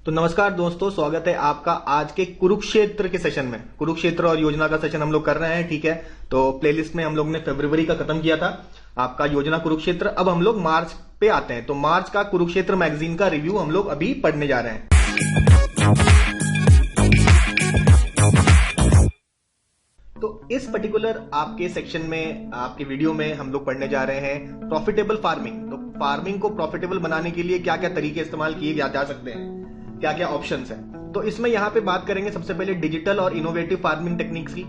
तो नमस्कार दोस्तों, स्वागत है आपका आज के कुरुक्षेत्र के सेशन में। कुरुक्षेत्र और योजना का सेशन हम लोग कर रहे हैं, ठीक है। तो प्लेलिस्ट में हम लोग ने फरवरी का खत्म किया था आपका योजना कुरुक्षेत्र। अब हम लोग मार्च पे आते हैं। तो मार्च का कुरुक्षेत्र मैगजीन का रिव्यू हम लोग अभी पढ़ने जा रहे हैं। तो इस पर्टिकुलर आपके सेक्शन में, आपके वीडियो में हम लोग पढ़ने जा रहे हैं प्रॉफिटेबल फार्मिंग। तो फार्मिंग को प्रॉफिटेबल बनाने के लिए क्या क्या तरीके इस्तेमाल किए जा सकते हैं, क्या क्या ऑप्शंस हैं। तो इसमें यहां पे बात करेंगे सबसे पहले डिजिटल और इनोवेटिव फार्मिंग टेक्निक्स की।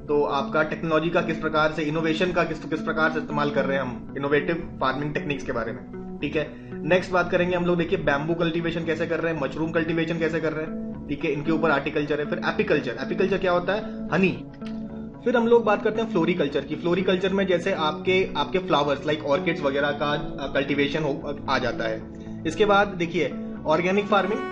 तो आपका टेक्नोलॉजी का किस प्रकार से, इनोवेशन का किस प्रकार से इस्तेमाल कर रहे हैं हम इनोवेटिव फार्मिंग टेक्निक्स के बारे में, ठीक है। नेक्स्ट बात करेंगे हम लोग, देखिए बैम्बू कल्टीवेशन कैसे कर रहे हैं, मशरूम कल्टीवेशन कैसे कर रहे हैं, ठीक है। इनके ऊपर आर्टिकल्चर है। फिर एपीकल्चर, एपीकल्चर क्या होता है, हनी। फिर हम लोग बात करते हैं फ्लोरिकल्चर की। फ्लोरिकल्चर में जैसे आपके फ्लावर्स लाइक ऑर्किड्स वगैरह का कल्टीवेशन आ जाता है। इसके बाद देखिए ऑर्गेनिक फार्मिंग।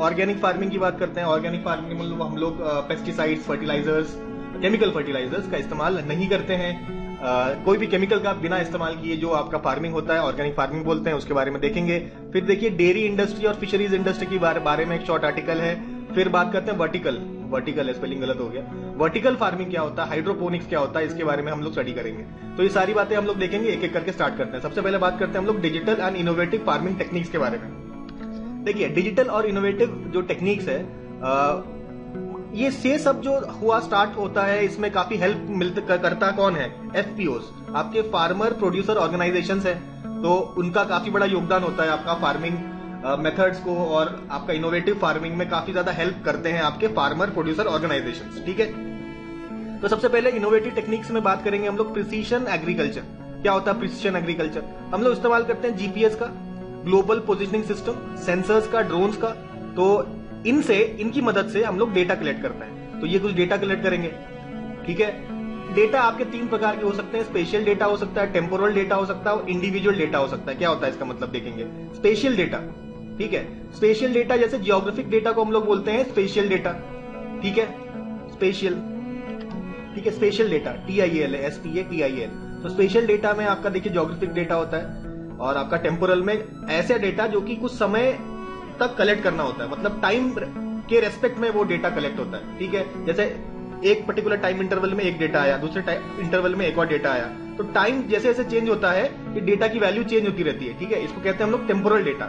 ऑर्गेनिक फार्मिंग की बात करते हैं। ऑर्गेनिक फार्मिंग में हम लोग पेस्टिसाइड्स, फर्टिलाइजर्स, केमिकल फर्टिलाइजर्स का इस्तेमाल नहीं करते हैं। कोई भी केमिकल का बिना इस्तेमाल किए जो आपका फार्मिंग होता है ऑर्गेनिक फार्मिंग बोलते हैं, उसके बारे में देखेंगे। फिर देखिए डेयरी इंडस्ट्री और फिशरीज इंडस्ट्री के बारे में एक शॉर्ट आर्टिकल है। फिर बात करते हैं वर्टिकल स्पेलिंग गलत हो गया। वर्टिकल फार्मिंग क्या होता है, हाइड्रोपोनिक्स क्या होता है, इसके बारे में हम लोग स्टडी करेंगे। तो ये सारी बातें हम लोग देखेंगे, एक एक करके स्टार्ट करते हैं। सबसे पहले बात करते हैं हम लोग digital and innovative farming techniques के बारे में। देखिए डिजिटल और इनोवेटिव जो टेक्निक्स है, ये से सब जो हुआ स्टार्ट होता है, इसमें काफी हेल्प करता कौन है, एफपीओस, आपके फार्मर प्रोड्यूसर ऑर्गेनाइजेशंस है। तो उनका काफी बड़ा योगदान होता है आपका फार्मिंग मेथड्स को, और आपका इनोवेटिव फार्मिंग में काफी ज्यादा हेल्प करते हैं आपके फार्मर प्रोड्यूसर ऑर्गेनाइजेशंस, ठीक है। तो सबसे पहले इनोवेटिव टेक्निक्स में बात करेंगे हम लोग प्रिसीशन एग्रीकल्चर। क्या होता है प्रिसीशन एग्रीकल्चर, हम लोग इस्तेमाल करते हैं जीपीएस का, ग्लोबल पोजिशनिंग सिस्टम, सेंसर्स का, ड्रोन्स का। तो इनकी मदद से हम लोग डेटा कलेक्ट करते हैं। तो ये कुछ डेटा कलेक्ट करेंगे, ठीक है। डेटा आपके तीन प्रकार के हो सकते हैं, स्पेशल डेटा हो सकता है, टेम्पोरल डेटा हो सकता है और इंडिविजुअल डेटा हो सकता है। क्या होता है इसका मतलब देखेंगे। स्पेशल डेटा, ठीक है। स्पेशल डेटा जैसे जियोग्राफिक डेटा को हम लोग बोलते हैं स्पेशल डेटा, ठीक है। स्पेशल, ठीक है। स्पेशल डेटा TIAL है, SPATIAL। तो स्पेशल डेटा में आपका देखिए जियोग्राफिक डेटा होता है, और आपका टेम्पोरल में ऐसे डेटा जो कि कुछ समय तक कलेक्ट करना होता है, मतलब टाइम के रेस्पेक्ट में वो डेटा कलेक्ट होता है, ठीक है। जैसे एक पर्टिकुलर टाइम इंटरवल में एक डेटा आया, दूसरे टाइम इंटरवल में एक और डेटा आया। तो टाइम जैसे जैसे चेंज होता है, ये डेटा की वैल्यू चेंज होती रहती है, ठीक है। इसको कहते हैं हम लोग टेम्पोरल डेटा,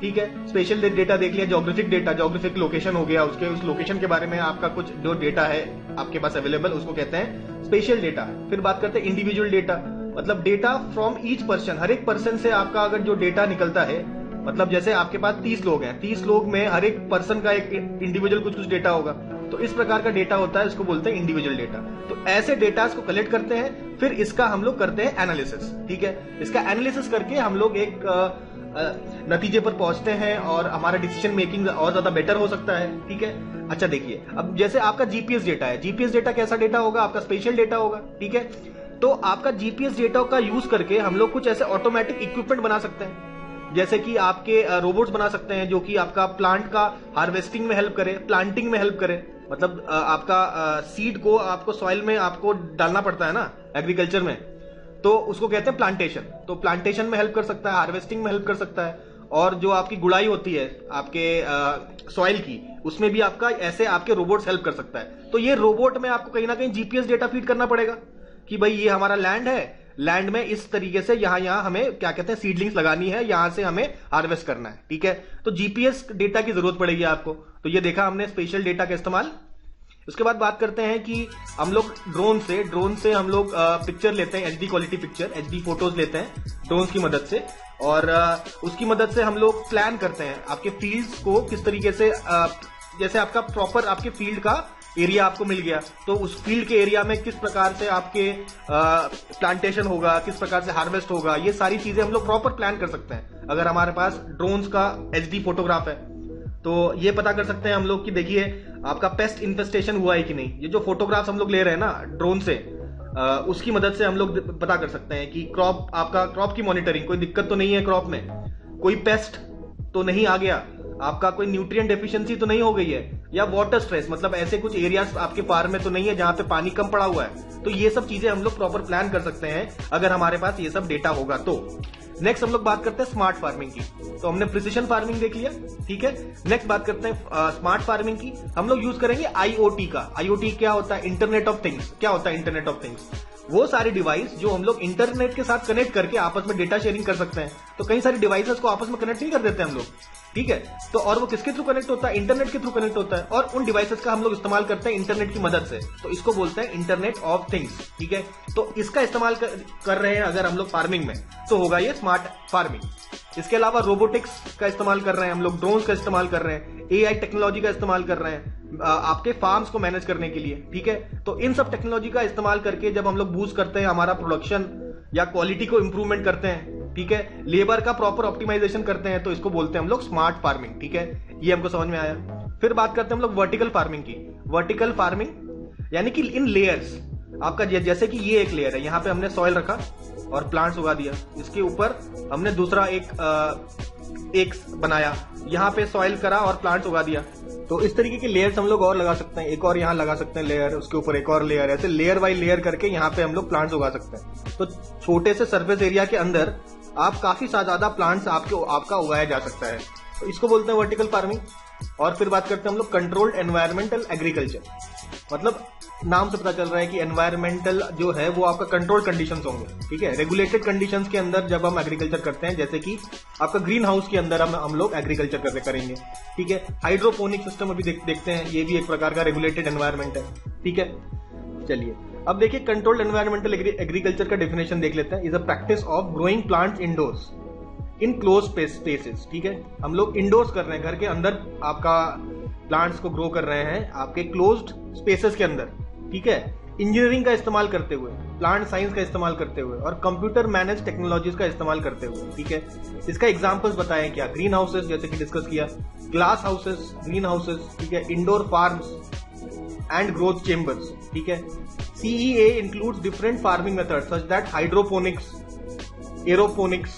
ठीक है। स्पेशल डेटा देख लिया, जियोग्राफिक डेटा, जियोग्राफिक लोकेशन हो गया, उसके उस लोकेशन के बारे में आपका कुछ जो डेटा है आपके पास अवेलेबल, उसको कहते हैं स्पेशल डेटा। फिर बात करते हैं इंडिविजुअल डेटा, मतलब डेटा फ्रॉम ईच पर्सन, हर एक पर्सन से आपका अगर जो डेटा निकलता है, मतलब जैसे आपके पास 30 लोग हैं, 30 लोग में हर एक पर्सन का एक इंडिविजुअल कुछ डेटा होगा। तो इस प्रकार का डेटा होता है, इसको बोलते हैं इंडिविजुअल डेटा। तो ऐसे डेटा को कलेक्ट करते हैं, फिर इसका हम लोग करते हैं एनालिसिस, ठीक है। इसका एनालिसिस करके हम लोग एक नतीजे पर पहुंचते हैं और हमारा डिसीजन मेकिंग और ज्यादा बेटर हो सकता है, ठीक है। अच्छा देखिए, अब जैसे आपका जीपीएस डेटा है, जीपीएस डेटा कैसा डेटा होगा, आपका स्पेशल डेटा होगा, ठीक है। तो आपका जीपीएस डेटा का यूज करके हम लोग कुछ ऐसे ऑटोमेटिक इक्विपमेंट बना सकते हैं, जैसे कि आपके रोबोट्स बना सकते हैं जो कि आपका प्लांट का हार्वेस्टिंग में हेल्प करे, प्लांटिंग में हेल्प करे। मतलब आपका सीड को आपको सॉइल में आपको डालना पड़ता है ना एग्रीकल्चर में, तो उसको कहते हैं प्लांटेशन। तो प्लांटेशन में हेल्प कर सकता है, हार्वेस्टिंग में हेल्प कर सकता है, और जो आपकी गुड़ाई होती है आपके सॉइल की, उसमें भी आपका ऐसे आपके रोबोट्स हेल्प कर सकता है। तो ये रोबोट में आपको कहीं ना कहीं जीपीएस डेटा फीड करना पड़ेगा कि भाई ये हमारा लैंड है, लैंड में इस तरीके से यहाँ हमें क्या कहते हैं सीडलिंग्स लगानी है, यहां से हमें हार्वेस्ट करना है, ठीक है। तो जीपीएस डेटा की जरूरत पड़ेगी आपको। तो ये देखा हमने स्पेशल डेटा का इस्तेमाल। उसके बाद बात करते हैं कि हम लोग ड्रोन से हम लोग पिक्चर लेते हैं, HD quality picture, HD photos लेते हैं ड्रोन की मदद से, और उसकी मदद से हम लोग प्लान करते हैं आपके फील्ड्स को किस तरीके से। जैसे आपका प्रॉपर आपके फील्ड का एरिया आपको मिल गया, तो उस फील्ड के एरिया में किस प्रकार से आपके प्लांटेशन होगा, किस प्रकार से हार्वेस्ट होगा, ये सारी चीजें हम लोग प्रॉपर प्लान कर सकते हैं अगर हमारे पास ड्रोन्स का HD फोटोग्राफ है। तो ये पता कर सकते हैं हम लोग कि देखिए आपका पेस्ट इन्फेस्टेशन हुआ है कि नहीं। ये जो फोटोग्राफ्स हम लोग ले रहे हैं ना ड्रोन से, उसकी मदद से हम लोग पता कर सकते हैं कि क्रॉप की मॉनिटरिंग, कोई दिक्कत तो नहीं है क्रॉप में, कोई पेस्ट तो नहीं आ गया, आपका कोई न्यूट्रिएंट डेफिशिएंसी तो नहीं हो गई है, या वाटर स्ट्रेस, मतलब ऐसे कुछ एरियाज आपके फार्म में तो नहीं है जहां पे पानी कम पड़ा हुआ है। तो ये सब चीजें हम लोग प्रॉपर प्लान कर सकते हैं अगर हमारे पास ये सब डेटा होगा तो, नेक्स्ट हम लोग बात करते हैं स्मार्ट फार्मिंग की। तो हमने प्रिसिशन फार्मिंग देख लिया, ठीक है। नेक्स्ट बात करते हैं स्मार्ट फार्मिंग की। हम लोग यूज करेंगे आईओटी का। आईओटी क्या होता है? Internet of things. क्या होता है इंटरनेट ऑफ थिंग्स? वो सारी डिवाइस जो हम लोग इंटरनेट के साथ कनेक्ट करके आपस में डेटा शेयरिंग कर सकते हैं। तो कई सारी डिवाइसेस को आपस में कनेक्ट नहीं कर देते हम लोग, ठीक है। तो और वो किसके थ्रू कनेक्ट होता है? इंटरनेट के थ्रू कनेक्ट होता है, और उन डिवाइसेस का हम लोग इस्तेमाल करते हैं इंटरनेट की मदद से। तो इसको बोलते हैं इंटरनेट ऑफ थिंग्स, ठीक है। तो इसका इस्तेमाल कर रहे हैं अगर हम लोग फार्मिंग में, तो होगा ये स्मार्ट फार्मिंग। इसके अलावा रोबोटिक्स का इस्तेमाल कर रहे हैं हम लोग, ड्रोन्स का इस्तेमाल कर रहे हैं, एआई टेक्नोलॉजी का इस्तेमाल कर रहे हैं आपके फार्म्स को मैनेज करने के लिए, ठीक है। तो इन सब टेक्नोलॉजी का इस्तेमाल करके जब हम लोग बूस्ट करते हैं हमारा प्रोडक्शन या क्वालिटी को इंप्रूवमेंट करते हैं, ठीक है, लेबर का प्रॉपर ऑप्टिमाइजेशन करते हैं, तो इसको बोलते हैं हम लोग स्मार्ट फार्मिंग, ठीक है। ये हमको समझ में आया। फिर बात करते हैं हम लोग वर्टिकल फार्मिंग की। वर्टिकल फार्मिंग यानी कि इन लेयर्स, आपका जैसे कि ये एक लेयर है, यहां पे हमने सॉइल रखा और प्लांट्स उगा दिया, इसके ऊपर हमने दूसरा एक बनाया, यहां पे सॉइल करा और प्लांट्स उगा दिया। तो इस तरीके के लेयर्स हम लोग और लगा सकते हैं, एक और यहां लगा सकते हैं लेयर, उसके ऊपर एक और लेयर, ऐसे लेयर बाय लेयर करके यहां पे हम लोग प्लांट्स उगा सकते हैं। तो छोटे से सरफेस एरिया के अंदर आप काफी ज्यादा प्लांट्स आपका उगाया जा सकता है। तो इसको बोलते हैं वर्टिकल फार्मिंग। और फिर बात करते हैं हम लोग कंट्रोल्ड एनवायरमेंटल एग्रीकल्चर। मतलब नाम से पता चल रहा है कि एनवायरमेंटल जो है वो आपका कंट्रोल कंडीशंस होंगे, ठीक है। रेगुलेटेड कंडीशंस के अंदर जब हम एग्रीकल्चर करते हैं, जैसे कि आपका ग्रीन हाउस के अंदर हम लोग एग्रीकल्चर करेंगे, ठीक है। हाइड्रोपोनिक सिस्टम अभी देखते हैं, ये भी एक प्रकार का रेगुलेटेड एनवायरमेंट है, ठीक है। चलिए अब देखिए कंट्रोल्ड एनवायरमेंटल एग्रीकल्चर का डेफिनेशन देख लेते हैं। Is a practice of growing plants indoors in close spaces, ठीक है। हम लोग इंडोर्स कर रहे हैं, घर के अंदर आपका प्लांट्स को ग्रो कर रहे हैं आपके क्लोज्ड स्पेसेस के अंदर, ठीक है। इंजीनियरिंग का इस्तेमाल करते हुए, प्लांट साइंस का इस्तेमाल करते हुए और कंप्यूटर मैनेज टेक्नोलॉजीज का इस्तेमाल करते हुए, ठीक है। इसका एग्जांपल्स बताएं क्या? ग्रीन हाउसेस जैसे कि डिस्कस किया, ग्लास हाउसेस, ग्रीन हाउसेस, ठीक है, indoor farms and growth chambers, ठीक है। CEA includes different farming methods such that hydroponics, aeroponics,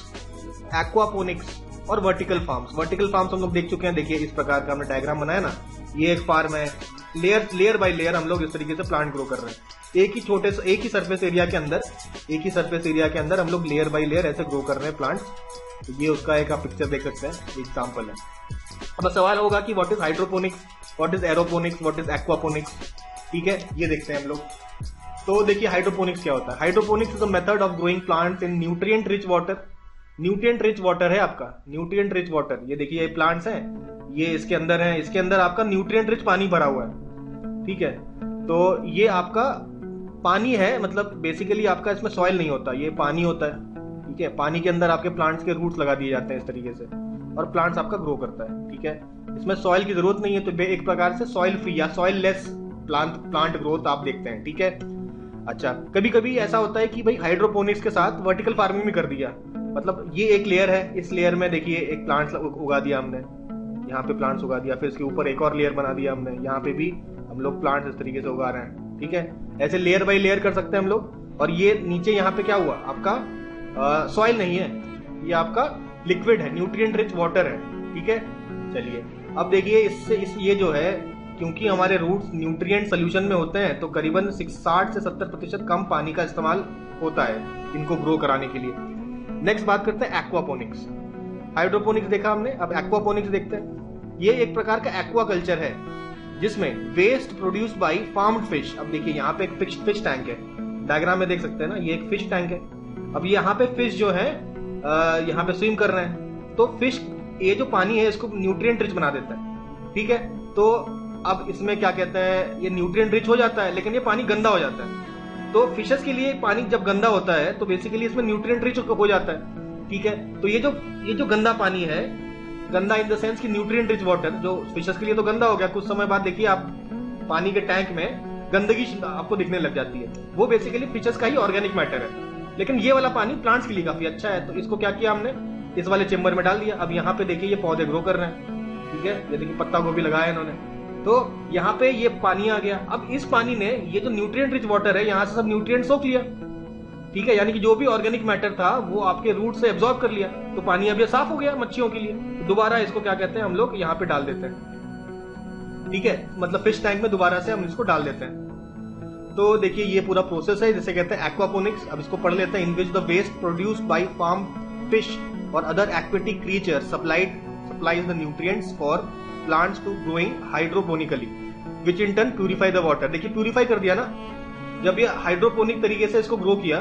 aquaponics और वर्टिकल फार्म्स। वर्टिकल फार्म्स हम लोग देख चुके हैं, देखिए इस प्रकार का हमने डायग्राम बनाया ना, ये एक फार्म है, लेयर बाय लेयर हम लोग इस तरीके से प्लांट ग्रो कर रहे हैं। एक ही सरफेस एरिया के अंदर हम लोग लेयर बाय लेयर ऐसे ग्रो कर रहे हैं प्लांट्स। तो ये उसका एक आप पिक्चर देख सकते हैं, एग्जाम्पल है। अब सवाल होगा कि what is hydroponics, what is aeroponics, what is aquaponics, ठीक है, ये देखते हैं हम लोग। तो देखिए हाइड्रोपोनिक्स क्या होता है। Hydroponics is a method of growing plants in nutrient rich water. Nutrient rich water है आपका, न्यूट्रिएंट रिच वाटर, ये देखिए ये प्लांट्स हैं, ये इसके अंदर है, इसके अंदर आपका न्यूट्रिएंट रिच पानी भरा हुआ है, ठीक है। तो ये आपका पानी है, मतलब बेसिकली आपका इसमें सॉइल नहीं होता, ये पानी होता है, ठीक है। पानी के अंदर आपके प्लांट्स के रूट्स लगा दिए जाते हैं इस तरीके से, और प्लांट्स आपका ग्रो करता है, ठीक है। इसमें सॉइल की जरूरत नहीं है, तो एक प्रकार से सॉइल फ्री या सॉइल लेस प्लांट ग्रोथ आप देखते हैं, ठीक है। अच्छा, कभी कभी ऐसा होता है कि भाई हाइड्रोपोनिक्स के साथ वर्टिकल फार्मिंग भी कर दिया, मतलब ये एक लेयर है, इस लेयर में देखिए एक प्लांट्स उगा दिया हमने, यहाँ पे प्लांट्स उगा दिया, फिर इसके ऊपर एक और लेयर बना दिया हमने, यहाँ पे भी हम लोग प्लांट्स इस तरीके से उगा रहे हैं, ठीक है। ऐसे लेयर बाय लेयर कर सकते हैं हम लोग। और ये नीचे यहाँ पे क्या हुआ आपका, सॉइल नहीं है, ये आपका लिक्विड है, न्यूट्रिएंट रिच वाटर है, ठीक है। चलिए अब देखिए ये जो है, क्योंकि हमारे रूट्स न्यूट्रिएंट सोल्यूशन में होते हैं, तो करीबन 60 से 70% कम पानी का इस्तेमाल होता है इनको ग्रो कराने के लिए। नेक्स्ट बात करते हैं एक्वापोनिक्स। हाइड्रोपोनिक्स देखा हमने, अब एक्वापोनिक्स देखते हैं। ये एक प्रकार का एक्वा कल्चर है जिसमें waste produce by farmed fish. अब देखिए यहाँ पे एक फिश टैंक है, डायग्राम में देख सकते हैं ना, ये एक फिश टैंक है। अब यहाँ पे फिश जो है यहाँ पे स्विम कर रहे हैं, तो फिश ये जो पानी है इसको न्यूट्रिएंट रिच बना देता है, ठीक है। तो अब इसमें क्या कहते हैं, ये न्यूट्रिएंट रिच हो जाता है, लेकिन ये पानी गंदा हो जाता है। तो फिशेस के लिए पानी जब गंदा होता है तो बेसिकली इसमें न्यूट्रिएंट रिच हो जाता है, ठीक है। तो ये जो गंदा पानी है, गंदा इन द सेंस कि न्यूट्रिएंट रिच वाटर, जो फिशेस के लिए तो गंदा हो गया, कुछ समय बाद देखिए आप पानी के टैंक में गंदगी आपको दिखने लग जाती है, वो बेसिकली फिशेस का ही ऑर्गेनिक मैटर है। लेकिन ये वाला पानी प्लांट्स के लिए काफी अच्छा है, तो इसको क्या किया हमने, इस वाले चेम्बर में डाल दिया। अब यहाँ पे देखिए ये पौधे ग्रो कर रहे हैं, ठीक है। ये देखिए पत्ता गोभी लगाया इन्होंने, तो यहाँ पे ये पानी आ गया। अब इस पानी ने ये जो न्यूट्रिएंट रिच वाटर है, यहाँ से सब न्यूट्रिएंट सोख लिया, ठीक है। यानी कि जो भी ऑर्गेनिक मैटर था वो आपके रूट से एब्जॉर्ब कर लिया, तो पानी अब ये साफ हो गया मच्छियों के लिए। तो दोबारा इसको क्या कहते हैं, हम लोग यहाँ पे डाल देते हैं, ठीक है। मतलब फिश टैंक में दोबारा से हम इसको डाल देते हैं। तो देखिए ये पूरा प्रोसेस है, जिसे कहते हैं एक्वापोनिक्स। अब इसको पढ़ लेते हैं। In which the waste produced by fish or other aquatic creatures supplies the nutrients for plants to growing hydroponically, which in turn purify the water. देखिए प्यूरिफाई कर दिया ना, जब ये हाइड्रोपोनिक तरीके से इसको ग्रो किया,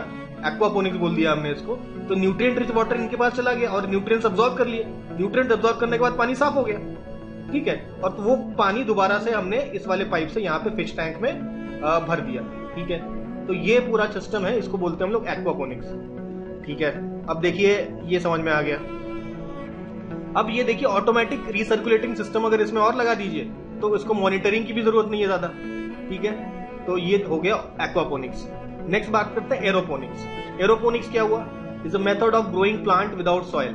एक्वापोनिक्स बोल दिया हमने इसको, तो न्यूट्रिएंट रिच वाटर इनके पास चला गया और न्यूट्रिएंट्स अब्सॉर्ब कर लिए। न्यूट्रिएंट अब्सॉर्ब करने के बाद पानी साफ हो गया, ठीक है, और तो वो पानी दोबारा से हमने इस वाले पाइप से यहाँ पे फिश टैंक में भर दिया, ठीक है। तो ये पूरा सिस्टम है, इसको बोलते हैं हम लोग एक्वापोनिक्स, ठीक है। अब देखिए ये समझ में आ गया। अब ये देखिए ऑटोमेटिक रिसर्कुलेटिंग सिस्टम अगर इसमें और लगा दीजिए तो इसको मॉनिटरिंग की भी जरूरत नहीं है ज्यादा, ठीक है। तो ये हो गया एक्वापोनिक्स। नेक्स्ट बात करते हैं एरोपोनिक्स। एरोपोनिक्स क्या हुआ? Is a method of growing plant without soil.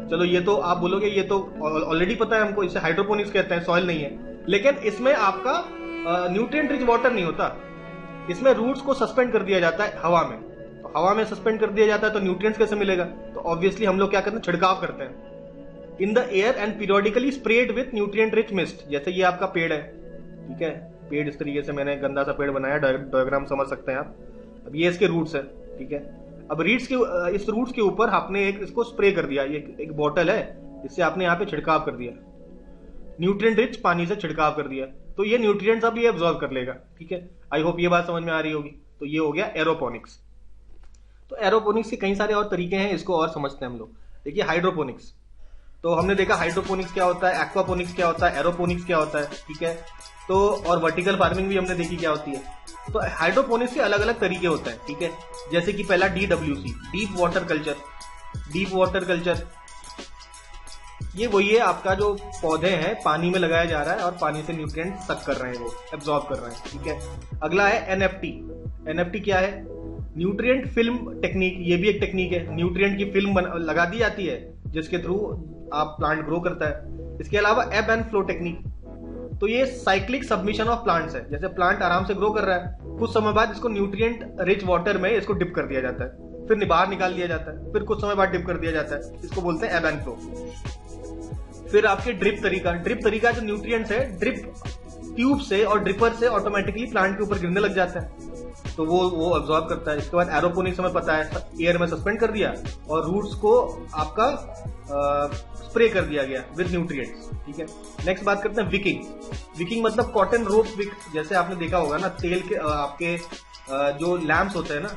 चलो ये तो आप बोलोगे ये तो ऑलरेडी पता है हमको, इसे हाइड्रोपोनिक्स कहते हैं, सॉइल नहीं है। लेकिन इसमें आपका न्यूट्रिएंट रिच वाटर नहीं होता, इसमें रूट्स को सस्पेंड कर दिया जाता है हवा में। तो हवा में सस्पेंड कर दिया जाता है तो न्यूट्रिएंट्स कैसे मिलेगा? तो ऑब्वियसली हम लोग क्या करते हैं, छिड़काव करते हैं in the air and periodically spread with nutrient rich mist. जैसे ये आपका पेड़ है, ठीक है, पेड़ इस तरीके से मैंने गंदा सा पेड़ बनाया, डायग्राम समझ सकते हैं आप। अब ये इसके रूट्स है, ठीक है। अब रीड्स के इस रूट्स के ऊपर आपने इसको स्प्रे कर दिया, ये एक बोतल है, इससे आपने यहाँ पे छिड़काव कर दिया, न्यूट्रिएंट रिच पानी से छिड़काव कर दिया, तो ये न्यूट्रिएंट्स अब ये एब्जॉर्ब कर लेगा, ठीक है। आई होप ये बात समझ में आ रही होगी। तो ये हो गया एरोपोनिक्स। तो एरोपोनिक्स के कई सारे और तरीके हैं, इसको और समझते हैं हम लोग। देखिए हाइड्रोपोनिक्स, तो हमने देखा हाइड्रोपोनिक्स क्या होता है, एक्वापोनिक्स क्या होता है, एरोपोनिक्स क्या होता है, ठीक है। तो और वर्टिकल फार्मिंग भी हमने देखी क्या होती है। तो हाइड्रोपोनिक्स के अलग अलग तरीके होते हैं, ठीक है। जैसे कि पहला DWC, deep water culture. Deep water culture ये वही है, आपका जो पौधे हैं पानी में लगाया जा रहा है और पानी से न्यूट्रिएंट सक कर रहे हैं, वो एब्जॉर्ब कर रहे हैं, ठीक है। अगला है NFT। NFT क्या है? Nutrient film technique. ये भी एक टेक्निक है, न्यूट्रिएंट की फिल्म लगा दी जाती है जिसके थ्रू आप प्लांट ग्रो करता है। इसके अलावा एब एंड फ्लो टेक्निक, तो ये साइक्लिक सबमिशन ऑफ प्लांट्स है। जैसे प्लांट आराम से ग्रो कर रहा है, कुछ समय बाद इसको न्यूट्रिएंट रिच वाटर में इसको डिप कर दिया जाता है, फिर बाहर निकाल दिया जाता है, फिर कुछ समय बाद डिप कर दिया जाता है, इसको बोलते हैं एब एंड फ्लो। फिर आपके ड्रिप तरीका। ड्रिप तरीका जो न्यूट्रिएंट्स है ड्रिप ट्यूब से और ड्रिपर से ऑटोमेटिकली प्लांट के ऊपर गिरने लग जाता है, तो वो अब्सॉर्ब करता है। इसके बाद एरोपोनिक्स हमें पता है, एयर में सस्पेंड कर दिया और रूट्स को आपका स्प्रे कर दिया गया विद न्यूट्रिएंट्स, ठीक है। नेक्स्ट बात करते हैं विकिंग। विकिंग मतलब कॉटन रोप विक। जैसे आपने देखा होगा ना, तेल के आपके जो लैंप्स होते हैं ना,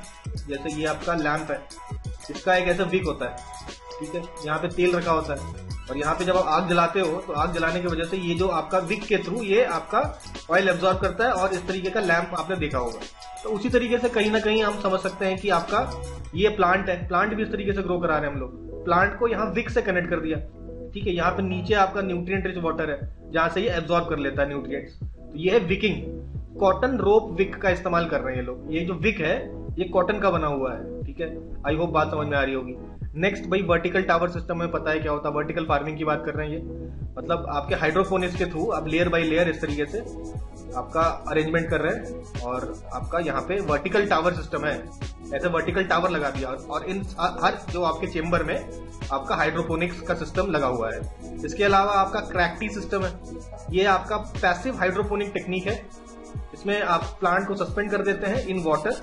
जैसे ये आपका लैंप है, इसका एक ऐसा विक होता है, ठीक है। यहाँ पे तेल रखा होता है और यहाँ पे जब आप आग जलाते हो तो आग जलाने की वजह से ये जो आपका विक के थ्रू ये आपका ऑयल एब्जॉर्ब करता है और इस तरीके का लैंप आपने देखा होगा। तो उसी तरीके से कहीं ना कहीं हम समझ सकते हैं कि आपका ये प्लांट है, प्लांट भी इस तरीके से ग्रो करा रहे हैं हम लोग। प्लांट को यहाँ विक से कनेक्ट कर दिया, ठीक है। यहाँ पे नीचे आपका न्यूट्रिएंट रिच वाटर है जहां से ये एब्जॉर्ब कर लेता है न्यूट्रिएंट्स, तो ये है विकिंग। कॉटन रोप विक का इस्तेमाल कर रहे हैं ये लोग। ये जो विक है ये कॉटन का बना हुआ है, ठीक है। आई होप बात समझ में आ रही होगी। नेक्स्ट भाई वर्टिकल टावर सिस्टम में पता है क्या होता है, वर्टिकल फार्मिंग की बात कर रहे हैं ये। मतलब आपके हाइड्रोपोनिक्स के थ्रू आप लेयर बाय लेयर इस तरीके से आपका अरेंजमेंट कर रहे हैं और आपका यहाँ पे वर्टिकल टावर सिस्टम है, ऐसे वर्टिकल टावर लगा दिया और इन हर जो आपके चेंबर में आपका हाइड्रोपोनिक्स का सिस्टम लगा हुआ है। इसके अलावा आपका क्रैक्टी सिस्टम है, ये आपका पैसिव हाइड्रोपोनिक टेक्निक है। इसमें आप प्लांट को सस्पेंड कर देते हैं इन वाटर,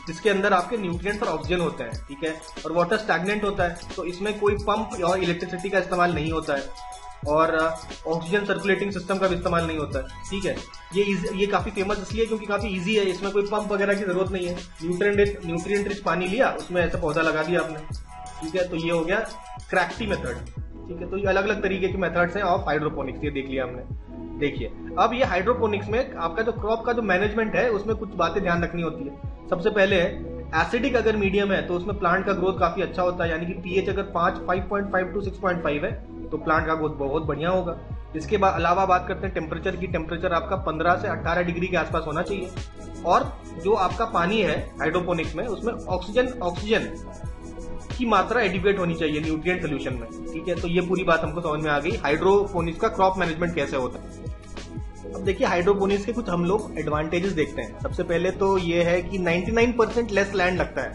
जिसके अंदर आपके न्यूट्रिएंट्स और ऑक्सीजन होते हैं, ठीक है। और वाटर स्टैग्नेंट होता है, तो इसमें कोई पंप और इलेक्ट्रिसिटी का इस्तेमाल नहीं होता है और ऑक्सीजन सर्कुलेटिंग सिस्टम का भी इस्तेमाल नहीं होता है, ठीक है। ये काफी फेमस इसलिए क्योंकि काफी इजी है, इसमें कोई पंप वगैरह की जरूरत नहीं है। न्यूट्रिएंट रिच पानी लिया, उसमें ऐसा पौधा लगा दिया आपने, ठीक है। तो ये हो गया क्रैक्टी मेथड, ठीक है। तो ये अलग अलग तरीके के मेथड्स हैं ऑफ हाइड्रोपोनिक्स, ये देख लिया हमने। देखिए अब ये हाइड्रोपोनिक्स में आपका जो क्रॉप का जो मैनेजमेंट है उसमें कुछ बातें ध्यान रखनी होती है। सबसे पहले है एसिडिक अगर मीडियम है तो उसमें प्लांट का ग्रोथ काफी अच्छा होता है, यानी कि पीएच अगर 5.5 to 6.5 है तो प्लांट का ग्रोथ बहुत बढ़िया होगा। इसके अलावा बात करते हैं टेम्परेचर की। टेम्परेचर आपका 15 से 18 डिग्री के आसपास होना चाहिए और जो आपका पानी है हाइड्रोपोनिक्स में उसमें ऑक्सीजन की मात्रा एडिक्वेट होनी चाहिए न्यूट्रिएंट सोल्यूशन में, ठीक है। तो ये पूरी बात हमको समझ में आ गई हाइड्रोपोनिक्स का क्रॉप मैनेजमेंट कैसे होता है। अब देखिए हाइड्रोपोनिक्स के कुछ हम लोग एडवांटेजेस देखते हैं। सबसे पहले तो ये है कि 99% लेस लैंड लगता है,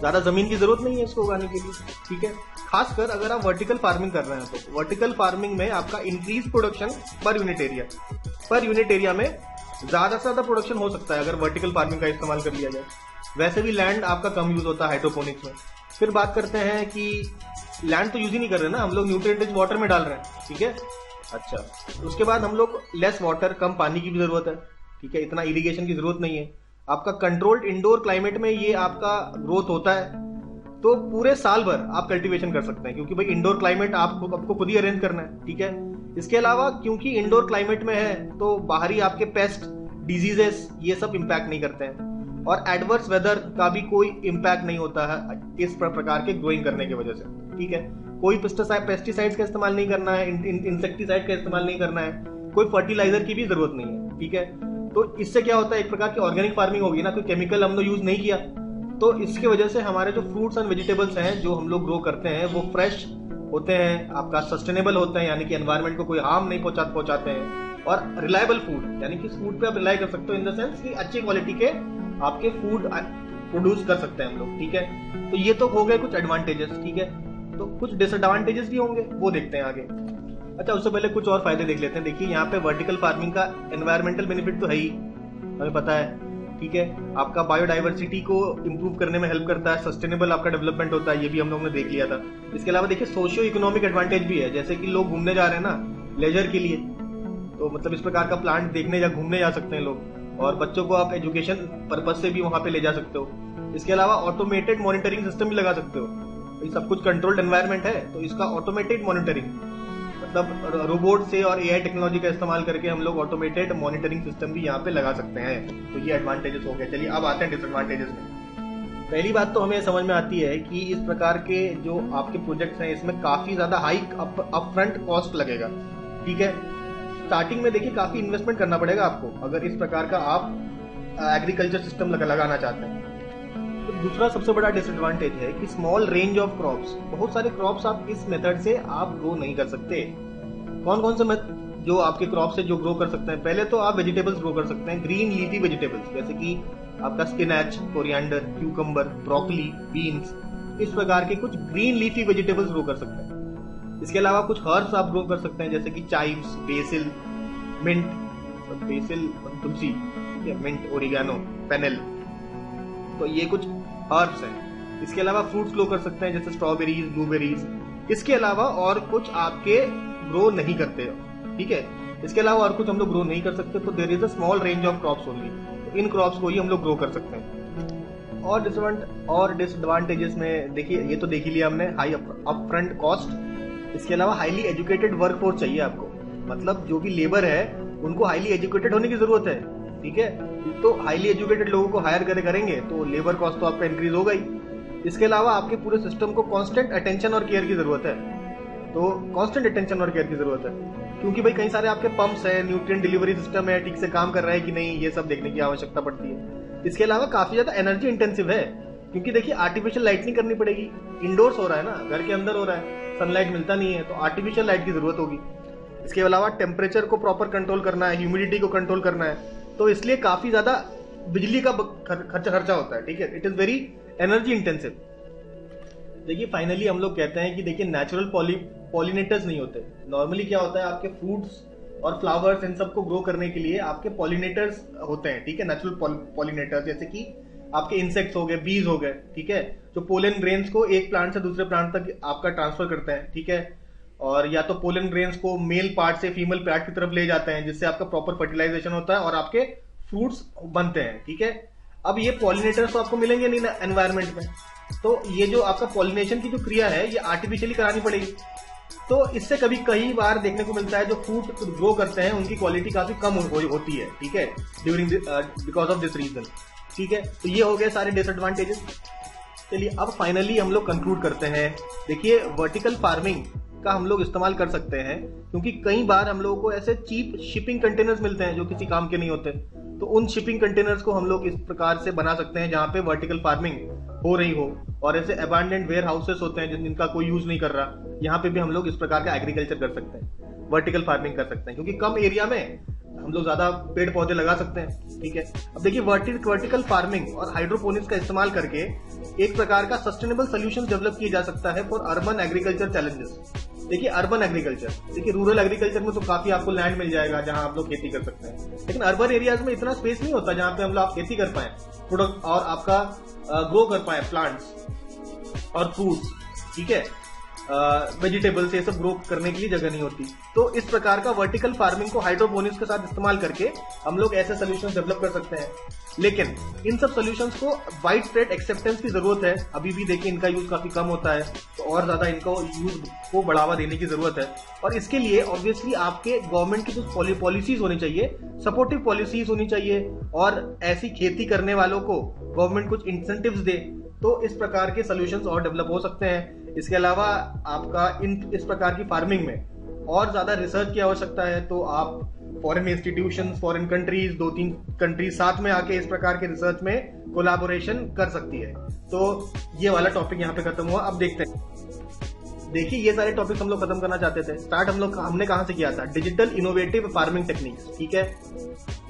ज्यादा जमीन की जरूरत नहीं है इसको उगाने के लिए, ठीक है। खासकर अगर आप वर्टिकल फार्मिंग कर रहे हैं तो वर्टिकल फार्मिंग में आपका increase production per unit area में ज्यादा से ज्यादा प्रोडक्शन हो सकता है अगर वर्टिकल फार्मिंग का इस्तेमाल कर लिया जाए। वैसे भी लैंड आपका कम यूज होता है हाइड्रोपोनिक्स में, फिर बात करते हैं कि लैंड तो यूज ही नहीं कर रहे ना हम लोग, न्यूट्रिएंट रिच वाटर में डाल रहे हैं, ठीक है। अच्छा, उसके बाद हम लोग लेस वाटर, कम पानी की भी जरूरत है, ठीक है, इतना इरिगेशन की जरूरत नहीं है। आपका कंट्रोल्ड इंडोर क्लाइमेट में ये आपका ग्रोथ होता है, तो पूरे साल भर आप कल्टीवेशन कर सकते हैं, क्योंकि भाई इंडोर क्लाइमेट आपको खुद ही अरेंज करना है, ठीक है। इसके अलावा क्योंकि इंडोर क्लाइमेट में है तो बाहरी आपके पेस्ट, डिजीजेस ये सब इम्पैक्ट नहीं करते हैं, और एडवर्स वेदर का भी कोई इम्पैक्ट नहीं होता है इस प्रकार के ग्रोइंग करने की वजह से, ठीक है। कोई पेस्टिसाइड्स का इस्तेमाल नहीं करना है, इंसेक्टिसाइड का इस्तेमाल नहीं करना है, कोई फर्टिलाइजर की भी जरूरत नहीं है, ठीक है। तो इससे क्या होता है, एक प्रकार की ऑर्गेनिक फार्मिंग होगी ना, कोई केमिकल हमने यूज नहीं किया, तो इसकी वजह से हमारे जो फ्रूट्स एंड वेजिटेबल्स हैं जो हम लोग ग्रो करते हैं वो फ्रेश होते हैं, आपका सस्टेनेबल होते हैं, यानी कि एनवायरनमेंट को कोई हार्म नहीं पहुंचाते हैं, और रिलायबल फूड, यानी कि फूड पे आप रिलाई कर सकते हो इन द सेंस कि अच्छी क्वालिटी के आपके फूड प्रोड्यूस कर सकते हैं हम लोग, ठीक है। तो ये तो हो गए कुछ एडवांटेजेस, ठीक है। तो कुछ डिसएडवांटेजेस भी होंगे, वो देखते हैं आगे। अच्छा, उससे पहले कुछ और फायदे देख लेते हैं। देखिए यहाँ पे वर्टिकल फार्मिंग का एनवायरमेंटल बेनिफिट तो है ही, हमें पता है, ठीक है। आपका बायोडाइवर्सिटी को इंप्रूव करने में हेल्प करता है, सस्टेनेबल आपका डेवलपमेंट होता है, ये भी हम लोगों ने देख लिया था। इसके अलावा देखिए सोशियो इकोनॉमिक एडवांटेज भी है, जैसे कि लोग घूमने जा रहे हैं ना लेजर के लिए, तो मतलब इस प्रकार का प्लांट देखने या घूमने जा सकते हैं लोग, और बच्चों को आप एजुकेशन पर्पज से भी वहां पे ले जा सकते हो। इसके अलावा ऑटोमेटेड मॉनिटरिंग सिस्टम भी लगा सकते हो, ये सब कुछ कंट्रोल्ड एनवायरनमेंट है, तो इसका ऑटोमेटेड मॉनिटरिंग मतलब रोबोट से और एआई टेक्नोलॉजी का इस्तेमाल करके हम लोग ऑटोमेटेड मॉनिटरिंग सिस्टम भी यहाँ पे लगा सकते हैं। तो ये एडवांटेजेस हो गए। चलिए अब आते हैं डिसएडवांटेजेस में। पहली बात तो हमें समझ में आती है कि इस प्रकार के जो आपके प्रोजेक्ट्स हैं इसमें काफी ज्यादा हाई अपफ्रंट कॉस्ट लगेगा, ठीक है। स्टार्टिंग में देखिए काफी इन्वेस्टमेंट करना पड़ेगा आपको, अगर इस प्रकार का आप एग्रीकल्चर सिस्टम लगाना चाहते हैं। तो दूसरा सबसे बड़ा डिसएडवांटेज है कि स्मॉल रेंज ऑफ क्रॉप्स, बहुत सारे क्रॉप्स आप इस मेथड से आप ग्रो नहीं कर सकते। कौन कौन से जो आपके क्रॉप्स है जो ग्रो कर सकते हैं, पहले तो आप वेजिटेबल्स ग्रो कर सकते हैं, ग्रीन लीफी वेजिटेबल्स, जैसे कि आपका spinach, coriander, cucumber, broccoli, beans, इस प्रकार के कुछ ग्रीन लीफी वेजिटेबल्स ग्रो कर सकते हैं। इसके अलावा कुछ हर्ब्स आप ग्रो कर सकते हैं, जैसे कि चाइव्स, बेसिल, मिंट, बेसिल तुलसी, मिंट, ओरिगेनो, फेनेल, तो ये कुछ हर्ब्स हैं। इसके अलावा फ्रूट्स ग्रो कर सकते हैं, जैसे स्ट्रॉबेरीज, ब्लूबेरीज। इसके अलावा और कुछ आपके ग्रो नहीं करते हो, ठीक है। इसके अलावा और कुछ हम लोग ग्रो नहीं कर सकते, तो there is a small range of crops only, तो इन क्रॉप्स को ही हम लोग ग्रो कर सकते हैं। और डिसएडवांटेजेस में देखिए, ये तो देख ही लिया हमने, हाई अपफ्रंट कॉस्ट। इसके अलावा हाईली एजुकेटेड वर्कफोर्स चाहिए आपको, मतलब जो भी लेबर है उनको हाईली एजुकेटेड होने की जरूरत है, ठीक है। तो हाईली एजुकेटेड लोगों को हायर करेंगे तो लेबर कॉस्ट तो आपका इंक्रीज होगा ही। इसके अलावा आपके पूरे सिस्टम को कांस्टेंट अटेंशन और केयर की जरूरत है, तो कांस्टेंट अटेंशन और केयर की जरूरत है, क्योंकि भाई कई सारे आपके पंप्स है, न्यूट्रिएंट डिलीवरी सिस्टम है, ठीक से काम कर रहा है कि नहीं, ये सब देखने की आवश्यकता पड़ती है। इसके अलावा काफी ज्यादा एनर्जी इंटेंसिव है, क्योंकि देखिए आर्टिफिशियल लाइटनिंग करनी पड़ेगी, इंडोर्स हो रहा है ना, घर के अंदर हो रहा है, सनलाइट मिलता नहीं है, तो आर्टिफिशियल लाइट की जरूरत होगी। इसके अलावा टेम्परेचर को प्रॉपर कंट्रोल करना है, ह्यूमिडिटी को कंट्रोल करना है, तो इसलिए काफी ज्यादा बिजली का खर्चा होता है, ठीक है। It is very energy intensive. देखिए फाइनली हम लोग कहते हैं कि देखिए नेचुरल पॉलिनेटर्स नहीं होते। नॉर्मली क्या होता है, आपके फ्रूट्स और फ्लावर्स इन सबको ग्रो करने के लिए आपके पॉलिनेटर्स होते हैं, ठीक है, नेचुरल पॉलिनेटर्स, जैसे कि आपके इंसेक्ट्स हो गए, बीज हो गए, ठीक है, जो पोलन ग्रेन्स को एक प्लांट से दूसरे प्लांट तक आपका ट्रांसफर करते हैं, ठीक है। और या तो पोलन ग्रेन्स को मेल पार्ट से फीमेल पार्ट की तरफ ले जाते हैं, जिससे आपका प्रॉपर फर्टिलाइजेशन होता है और आपके फ्रूट्स बनते हैं, ठीक है। अब ये पॉलिनेटर्स तो आपको मिलेंगे नहीं ना एनवायरनमेंट में, तो ये जो आपका पॉलिनेशन की जो क्रिया है ये आर्टिफिशियली करानी पड़ेगी। तो इससे कई बार देखने को मिलता है जो फ्रूट ग्रो करते हैं उनकी क्वालिटी काफी कम होती है, ठीक है, during because of this reason, ठीक है। तो ये हो गए सारे डिसएडवांटेजेस। चलिए अब फाइनली हम लोग कंक्लूड करते हैं। देखिए वर्टिकल फार्मिंग का हम लोग इस्तेमाल कर सकते हैं, क्योंकि कई बार हम लोगों को ऐसे चीप शिपिंग कंटेनर्स मिलते हैं जो किसी काम के नहीं होते, तो उन शिपिंग कंटेनर्स को हम लोग इस प्रकार से बना सकते हैं जहां पे वर्टिकल फार्मिंग हो रही हो, और ऐसे अबैंडन्ड वेयर हाउसेस होते हैं जिनका कोई यूज नहीं कर रहा, यहाँ पे भी हम लोग इस प्रकार का एग्रीकल्चर कर सकते हैं, वर्टिकल फार्मिंग कर सकते हैं, क्योंकि कम एरिया में हम लोग ज्यादा पेड़ पौधे लगा सकते हैं, ठीक है। अब देखिए वर्टिकल फार्मिंग और हाइड्रोपोनिक्स का इस्तेमाल करके एक प्रकार का सस्टेनेबल सोल्यूशन डेवलप किया जा सकता है फॉर अर्बन एग्रीकल्चर चैलेंजेस। देखिए अर्बन एग्रीकल्चर, देखिए रूरल एग्रीकल्चर में तो काफी आपको लैंड मिल जाएगा जहां आप लोग खेती कर सकते हैं, लेकिन अर्बन एरियाज में इतना स्पेस नहीं होता जहां पे हम लोग खेती कर पाए प्रोडक्ट और आपका ग्रो कर पाए प्लांट्स। और फ्रूट्स, ठीक है, वेजिटेबल्स, ये सब ग्रो करने के लिए जगह नहीं होती। तो इस प्रकार का वर्टिकल फार्मिंग को हाइड्रोपोनिक्स के साथ इस्तेमाल करके हम लोग ऐसे सोल्यूशन डेवलप कर सकते हैं। लेकिन इन सब सोल्यूशंस को वाइड स्प्रेड एक्सेप्टेंस की जरूरत है। अभी भी देखिए इनका यूज काफी कम होता है, तो और ज्यादा इनको यूज को बढ़ावा देने की जरूरत है। और इसके लिए ऑब्वियसली आपके गवर्नमेंट की कुछ पॉलिसीज होनी चाहिए, सपोर्टिव पॉलिसीज होनी चाहिए, और ऐसी खेती करने वालों को गवर्नमेंट कुछ इंसेंटिव्स दे, तो इस प्रकार के सोल्यूशंस और डेवलप हो सकते हैं। इसके अलावा आपका इस प्रकार की फार्मिंग में और ज्यादा रिसर्च की आवश्यकता है, तो आप foreign institutions, foreign countries, 2-3 countries साथ में आके इस प्रकार के रिसर्च में कोलैबोरेशन कर सकती है। तो ये वाला टॉपिक यहाँ पे खत्म हुआ। अब देखते हैं, देखिए ये सारे टॉपिक्स हम लोग खत्म करना चाहते थे। स्टार्ट हमने कहां से किया था? डिजिटल इनोवेटिव फार्मिंग टेक्निक्स, ठीक है।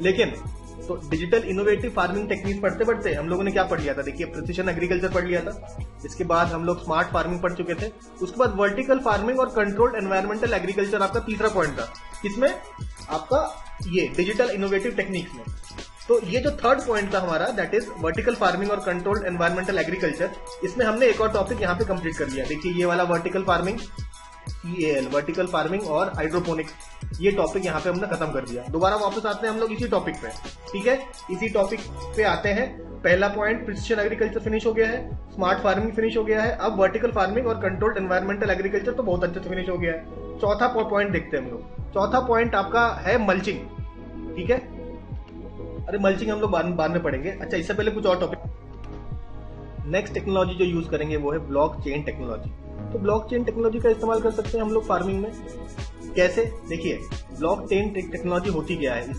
लेकिन तो डिजिटल इनोवेटिव फार्मिंग टेक्निक्स पढ़ते पढ़ते हम लोगों ने क्या पढ़ लिया था? देखिए प्रिसिशन एग्रीकल्चर पढ़ लिया था, इसके बाद हम लोग स्मार्ट फार्मिंग पढ़ चुके थे, उसके बाद वर्टिकल फार्मिंग और कंट्रोल्ड एनवायरमेंटल एग्रीकल्चर आपका तीसरा पॉइंट था। किसमें? आपका ये डिजिटल इनोवेटिव टेक्निक्स में। तो ये जो थर्ड पॉइंट था हमारा, दैट इज वर्टिकल फार्मिंग और कंट्रोल्ड एनवायरमेंटल एग्रीकल्चर, इसमें हमने एक और टॉपिक यहाँ पे कंप्लीट कर लिया। देखिए ये वाला vertical farming, CAL vertical farming और हाइड्रोपोनिक्स, ये टॉपिक यहाँ पे हमने खत्म कर दिया। दोबारा वापस आते हैं हम लोग इसी टॉपिक पे, ठीक है। इसी टॉपिक पे आते हैं। पहला पॉइंट प्रिसिशन एग्रीकल्चर फिनिश हो गया है, स्मार्ट फार्मिंग फिनिश हो गया है, अब वर्टिकल फार्मिंग और कंट्रोल्ड एनवायरमेंटल एग्रीकल्चर तो बहुत अच्छे से फिनिश हो गया है। चौथा पॉइंट देखते हैं हम लोग। चौथा पॉइंट आपका है मल्चिंग, ठीक है। अरे मल्चिंग हम लोग बाद में पढ़ेंगे। अच्छा, इससे पहले कुछ और टॉपिक। नेक्स्ट टेक्नोलॉजी जो यूज करेंगे वो है ब्लॉकचेन टेक्नोलॉजी। तो ब्लॉकचेन टेक्नोलॉजी का इस्तेमाल कर सकते हैं हम लोग फार्मिंग में। कैसे? देखिए ब्लॉकचेन टेक्नोलॉजी होती क्या है,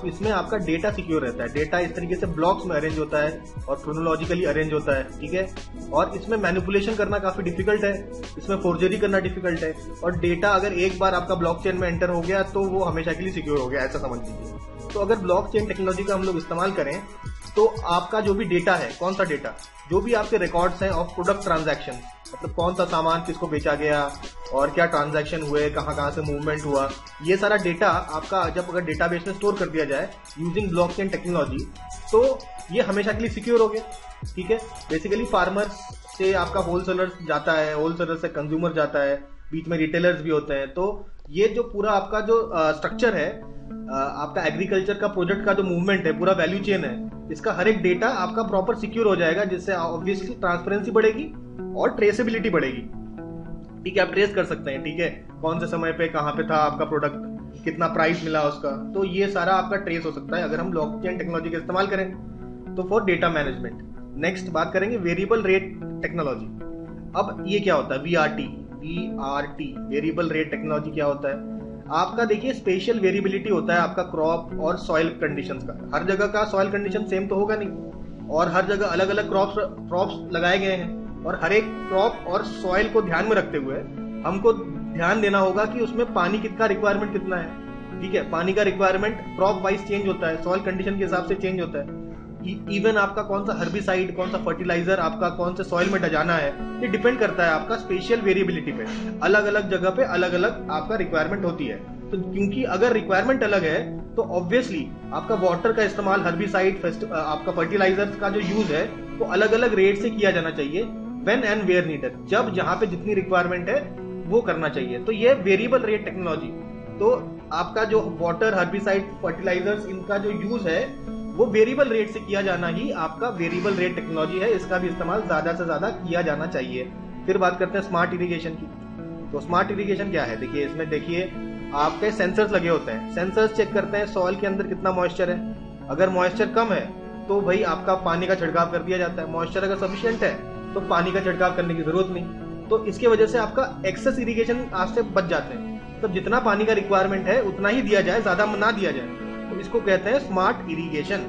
इसमें आपका डेटा सिक्योर रहता है। डेटा इस तरीके से ब्लॉक्स में अरेंज होता है और क्रोनोलॉजिकली अरेंज होता है, ठीक है। और इसमें मैनिपुलेशन करना काफी डिफिकल्ट है, इसमें फोर्जरी करना डिफिकल्ट है। और डेटा अगर एक बार आपका ब्लॉकचेन में एंटर हो गया तो वो हमेशा के लिए सिक्योर हो गया, ऐसा समझ लीजिए। तो अगर ब्लॉकचेन टेक्नोलॉजी का हम लोग इस्तेमाल करें तो आपका जो भी डेटा है, कौन सा डेटा, जो भी आपके रिकॉर्ड्स हैं ऑफ प्रोडक्ट ट्रांजैक्शन, मतलब कौन सा सामान किसको बेचा गया और क्या ट्रांजैक्शन हुए, कहां से मूवमेंट हुआ, ये सारा डेटा आपका जब अगर डेटाबेस में स्टोर कर दिया जाए यूजिंग ब्लॉकचेन टेक्नोलॉजी, तो ये हमेशा के लिए सिक्योर हो गया, ठीक है। बेसिकली फार्मर्स से आपका होलसेलर जाता है, होलसेलर से कंज्यूमर जाता है, बीच में रिटेलर्स भी होते हैं। तो ये जो पूरा आपका जो स्ट्रक्चर है, आपका एग्रीकल्चर का प्रोजेक्ट का जो मूवमेंट है, पूरा वैल्यू चेन है, इसका हर एक डेटा आपका प्रॉपर सिक्योर हो जाएगा, जिससे ऑब्वियसली ट्रांसपेरेंसी बढ़ेगी और ट्रेसेबिलिटी बढ़ेगी, ठीक है। आप ट्रेस कर सकते हैं, ठीक है, कौन से समय पे कहाँ पे था आपका प्रोडक्ट, कितना प्राइस मिला उसका, तो ये सारा आपका ट्रेस हो सकता है अगर हम ब्लॉकचेन टेक्नोलॉजी का इस्तेमाल करें तो फॉर डेटा मैनेजमेंट। नेक्स्ट बात करेंगे वेरिएबल रेट टेक्नोलॉजी। अब ये क्या होता है? VRT वेरिएबल रेट टेक्नोलॉजी क्या होता है? आपका देखिए स्पेशल वेरिएबिलिटी होता है आपका क्रॉप और सॉइल कंडीशंस का। हर जगह का सॉइल कंडीशन सेम तो होगा नहीं, और हर जगह अलग अलग क्रॉप्स लगाए गए हैं, और हर एक क्रॉप और सॉइल को ध्यान में रखते हुए हमको ध्यान देना होगा कि उसमें पानी का रिक्वायरमेंट कितना है, ठीक है। पानी का रिक्वायरमेंट क्रॉप वाइज चेंज होता है, सॉइल कंडीशन के हिसाब से चेंज होता है। इवन आपका कौन सा हर्बिसाइड, कौन सा फर्टिलाइजर आपका कौन से सॉइल में डजाना है, ये डिपेंड करता है आपका स्पेशल वेरिएबिलिटी पे। अलग अलग जगह पे अलग अलग आपका रिक्वायरमेंट होती है। तो क्योंकि अगर रिक्वायरमेंट अलग है तो ऑब्वियसली आपका वाटर का इस्तेमाल, हर्बिसाइड, आपका फर्टिलाइजर्स का जो यूज है वो अलग अलग रेट से किया जाना चाहिए, व्हेन एंड वेयर नीडेड, जब जहां पे जितनी रिक्वायरमेंट है वो करना चाहिए। तो ये वेरिएबल रेट टेक्नोलॉजी, तो आपका जो वाटर, हर्बिसाइड, फर्टिलाइजर्स, इनका जो यूज है वो वेरिएबल रेट से किया जाना ही आपका वेरिएबल रेट टेक्नोलॉजी है। इसका भी इस्तेमाल ज्यादा से ज्यादा किया जाना चाहिए। फिर बात करते हैं स्मार्ट इरिगेशन की। तो स्मार्ट इरिगेशन क्या है? देखिए इसमें देखिए आपके सेंसर्स लगे होते हैं। सेंसर्स चेक करते हैं सॉइल के अंदर कितना मॉइस्चर है। अगर मॉइस्चर कम है तो भाई आपका पानी का छिड़काव कर दिया जाता है। मॉइस्चर अगर सफिशिएंट है तो पानी का छिड़काव करने की जरूरत नहीं। तो इसके वजह से आपका एक्सेस इरिगेशन आपसे बच जाते हैं। तो जितना पानी का रिक्वायरमेंट है उतना ही दिया जाए, ज्यादा ना दिया जाए। तो इसको कहते हैं स्मार्ट इरिगेशन,